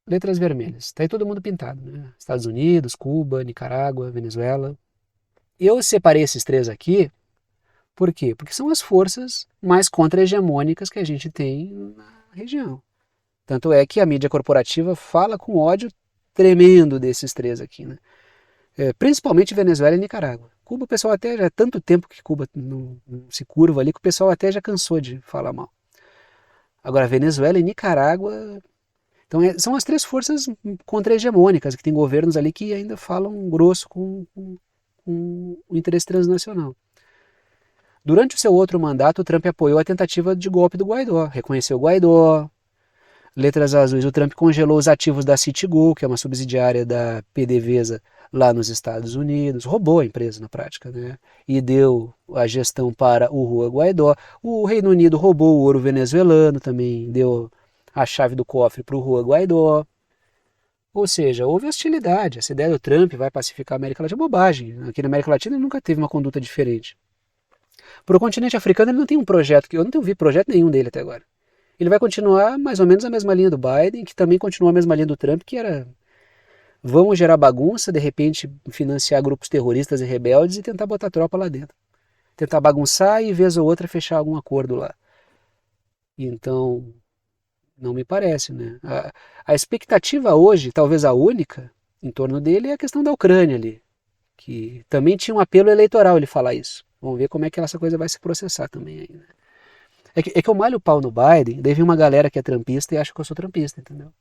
Letras vermelhas. Está aí todo mundo pintado, né? Estados Unidos, Cuba, Nicarágua, Venezuela. Eu separei esses três aqui, por quê? Porque são as forças mais contra-hegemônicas que a gente tem na região. Tanto é que a mídia corporativa fala com ódio tremendo desses três aqui, né? Principalmente Venezuela e Nicarágua. Cuba, o pessoal até já é tanto tempo que Cuba não se curva ali que o pessoal até já cansou de falar mal. Agora, Venezuela e Nicarágua... Então, são as três forças contra-hegemônicas, que tem governos ali que ainda falam grosso com o interesse transnacional. Durante o seu outro mandato, o Trump apoiou a tentativa de golpe do Guaidó, reconheceu o Guaidó. Letras azuis, o Trump congelou os ativos da Citigold, que é uma subsidiária da PDVSA lá nos Estados Unidos, roubou a empresa na prática, né? E deu a gestão para o Juan Guaidó. O Reino Unido roubou o ouro venezuelano, também deu a chave do cofre para o Juan Guaidó. Ou seja, houve hostilidade. Essa ideia do Trump vai pacificar a América Latina é bobagem. Aqui na América Latina ele nunca teve uma conduta diferente. Para o continente africano ele não tem um projeto, eu não vi projeto nenhum dele até agora. Ele vai continuar mais ou menos a mesma linha do Biden, que também continuou a mesma linha do Trump, que era vamos gerar bagunça, de repente financiar grupos terroristas e rebeldes e tentar botar tropa lá dentro. Tentar bagunçar e vez ou outra fechar algum acordo lá. Então, Não me parece, né? A expectativa hoje, talvez a única, em torno dele é a questão da Ucrânia ali, que também tinha um apelo eleitoral ele falar isso. Vamos ver como é que essa coisa vai se processar também aí, né? É que eu malho o pau no Biden, daí vem uma galera que é trampista e acha que eu sou trampista, entendeu?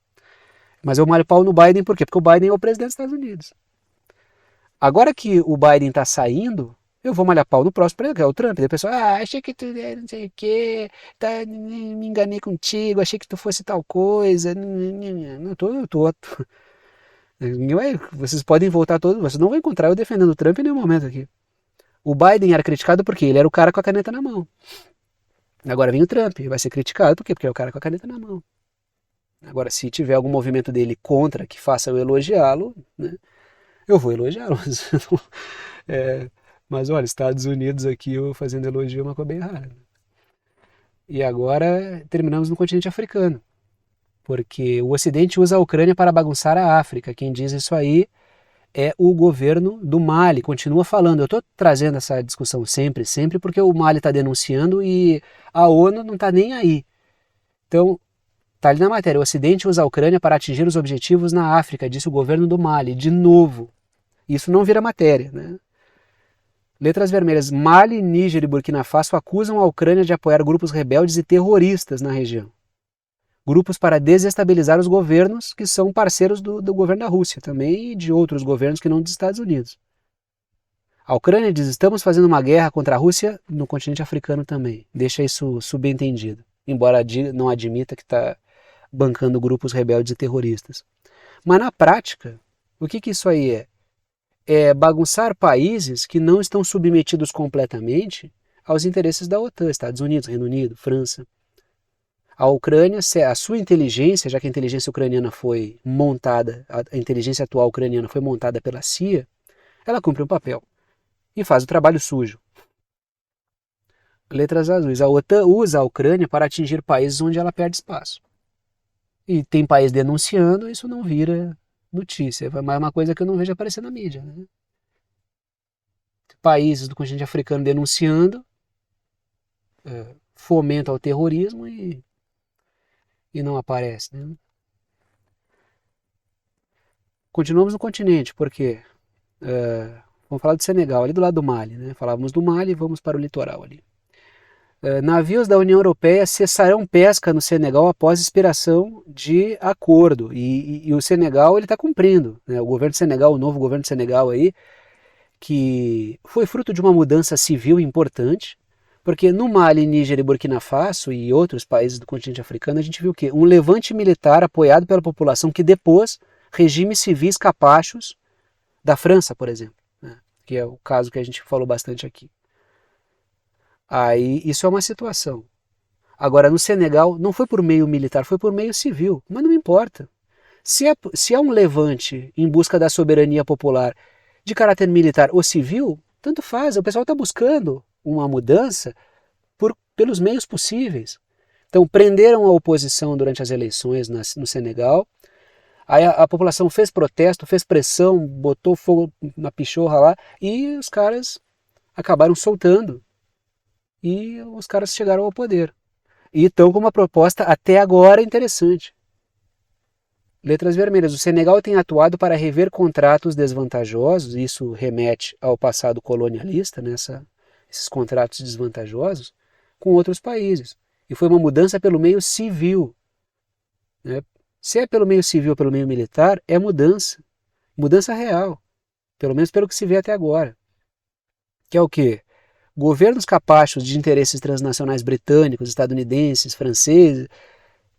Mas eu malho o pau no Biden por quê? Porque o Biden é o presidente dos Estados Unidos. Agora que o Biden está saindo, eu vou malhar pau no próximo presidente, que é o Trump. Daí a pessoa, achei que tu não sei o quê, tá, me enganei contigo, achei que tu fosse tal coisa. Não, vocês podem voltar todos, vocês não vão encontrar eu defendendo o Trump em nenhum momento aqui. O Biden era criticado porque ele era o cara com a caneta na mão. Agora vem o Trump, vai ser criticado por quê? Porque é o cara com a caneta na mão. Agora, se tiver algum movimento dele contra que faça eu elogiá-lo, né, eu vou elogiá-lo. É, mas olha, Estados Unidos aqui eu fazendo elogio é uma coisa bem rara. E agora terminamos no continente africano, porque o Ocidente usa a Ucrânia para bagunçar a África. Quem diz isso aí é o governo do Mali, continua falando. Eu estou trazendo essa discussão sempre, sempre, porque o Mali está denunciando e a ONU não está nem aí. Então, está ali na matéria, o Ocidente usa a Ucrânia para atingir os objetivos na África, disse o governo do Mali, de novo. Isso não vira matéria, né? Letras vermelhas. Mali, Níger e Burkina Faso acusam a Ucrânia de apoiar grupos rebeldes e terroristas na região. Grupos para desestabilizar os governos que são parceiros do governo da Rússia também e de outros governos que não dos Estados Unidos. A Ucrânia diz, estamos fazendo uma guerra contra a Rússia no continente africano também. Deixa isso subentendido, embora não admita que está bancando grupos rebeldes e terroristas. Mas na prática, o que isso aí é? É bagunçar países que não estão submetidos completamente aos interesses da OTAN, Estados Unidos, Reino Unido, França. A Ucrânia, a sua inteligência, já que a inteligência ucraniana foi montada, a inteligência atual ucraniana foi montada pela CIA, ela cumpre um papel e faz o trabalho sujo. Letras azuis. A OTAN usa a Ucrânia para atingir países onde ela perde espaço. E tem país denunciando, isso não vira notícia. É uma coisa que eu não vejo aparecer na mídia, né? Países do continente africano denunciando, fomentam o terrorismo e não aparece, né? Continuamos no continente, porque vamos falar do Senegal, ali do lado do Mali, né? Falávamos do Mali, vamos para o litoral ali. Navios da União Europeia cessarão pesca no Senegal após expiração de acordo. E o Senegal ele está cumprindo, né? O governo do Senegal, o novo governo do Senegal aí, que foi fruto de uma mudança civil importante, porque no Mali, Níger e Burkina Faso e outros países do continente africano, a gente viu o quê? Um levante militar apoiado pela população que depôs regimes civis capachos da França, por exemplo, né? Que é o caso que a gente falou bastante aqui. Aí isso é uma situação. Agora, no Senegal, não foi por meio militar, foi por meio civil, mas não importa. Se é um levante em busca da soberania popular de caráter militar ou civil, tanto faz, o pessoal está buscando uma mudança pelos meios possíveis. Então, prenderam a oposição durante as eleições no Senegal, aí a população fez protesto, fez pressão, botou fogo na pichorra lá, e os caras acabaram soltando. E os caras chegaram ao poder. E estão com uma proposta até agora interessante. Letras vermelhas. O Senegal tem atuado para rever contratos desvantajosos, isso remete ao passado colonialista, esses contratos desvantajosos, com outros países. E foi uma mudança pelo meio civil, né? Se é pelo meio civil ou pelo meio militar, é mudança. Mudança real. Pelo menos pelo que se vê até agora. Que é o quê? Governos capachos de interesses transnacionais britânicos, estadunidenses, franceses,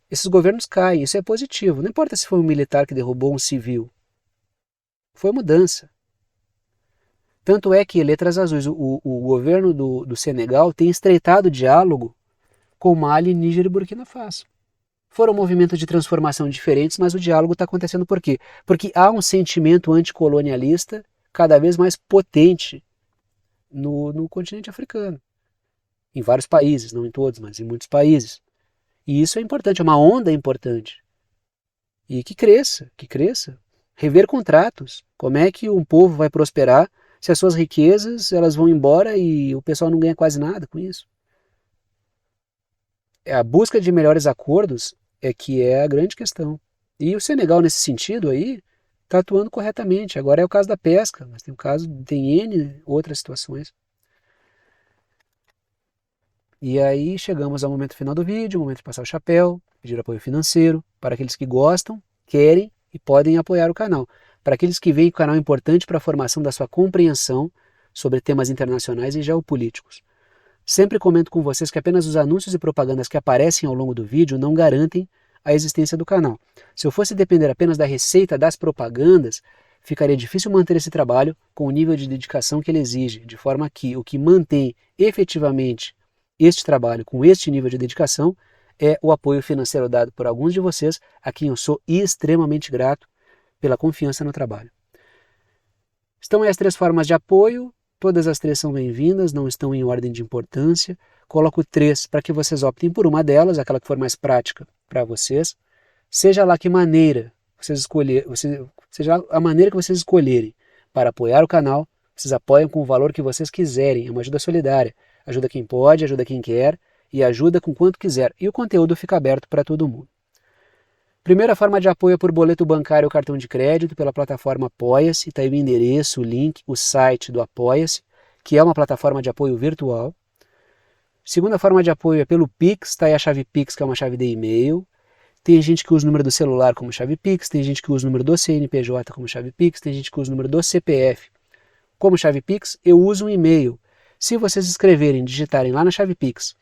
esses governos caem, isso é positivo. Não importa se foi um militar que derrubou um civil. Foi mudança. Tanto é que, letras azuis, o governo do Senegal tem estreitado diálogo com Mali, Níger e Burkina Faso. Foram movimentos de transformação diferentes, mas o diálogo está acontecendo por quê? Porque há um sentimento anticolonialista cada vez mais potente no continente africano. Em vários países, não em todos, mas em muitos países. E isso é importante, é uma onda importante. E que cresça, que cresça. Rever contratos. Como é que um povo vai prosperar se as suas riquezas elas vão embora e o pessoal não ganha quase nada com isso? A busca de melhores acordos é que é a grande questão. E o Senegal, nesse sentido aí, está atuando corretamente. Agora é o caso da pesca, mas tem N outras situações. E aí chegamos ao momento final do vídeo, o momento de passar o chapéu, pedir apoio financeiro para aqueles que gostam, querem e podem apoiar o canal. Para aqueles que veem que o canal é importante para a formação da sua compreensão sobre temas internacionais e geopolíticos. Sempre comento com vocês que apenas os anúncios e propagandas que aparecem ao longo do vídeo não garantem a existência do canal. Se eu fosse depender apenas da receita das propagandas, ficaria difícil manter esse trabalho com o nível de dedicação que ele exige, de forma que o que mantém efetivamente este trabalho com este nível de dedicação é o apoio financeiro dado por alguns de vocês, a quem eu sou extremamente grato pela confiança no trabalho. Estão aí as 3 formas de apoio, todas as 3 são bem-vindas, não estão em ordem de importância. Coloco 3 para que vocês optem por uma delas, aquela que for mais prática para vocês. Seja lá que maneira seja a maneira que vocês escolherem para apoiar o canal, vocês apoiam com o valor que vocês quiserem, é uma ajuda solidária. Ajuda quem pode, ajuda quem quer e ajuda com quanto quiser. E o conteúdo fica aberto para todo mundo. Primeira forma de apoio é por boleto bancário ou cartão de crédito pela plataforma Apoia-se. Está aí o endereço, o link, o site do Apoia-se, que é uma plataforma de apoio virtual. Segunda forma de apoio é pelo Pix. Está aí a chave Pix, que é uma chave de e-mail. Tem gente que usa o número do celular como chave Pix, tem gente que usa o número do CNPJ como chave Pix, tem gente que usa o número do CPF como chave Pix. Eu uso um e-mail. Se vocês escreverem, digitarem lá na chave Pix,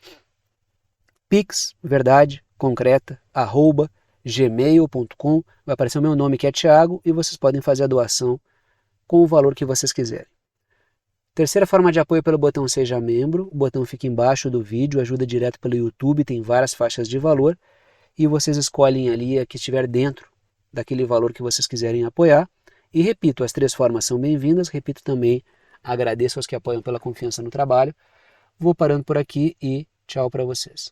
pixverdade concreta@gmail.com, vai aparecer o meu nome, que é Thiago, e vocês podem fazer a doação com o valor que vocês quiserem. Terceira forma de apoio é pelo botão Seja Membro. O botão fica embaixo do vídeo, ajuda direto pelo YouTube, tem várias faixas de valor, e vocês escolhem ali a que estiver dentro daquele valor que vocês quiserem apoiar. E repito, as 3 formas são bem-vindas, repito também, agradeço aos que apoiam pela confiança no trabalho. Vou parando por aqui e tchau para vocês.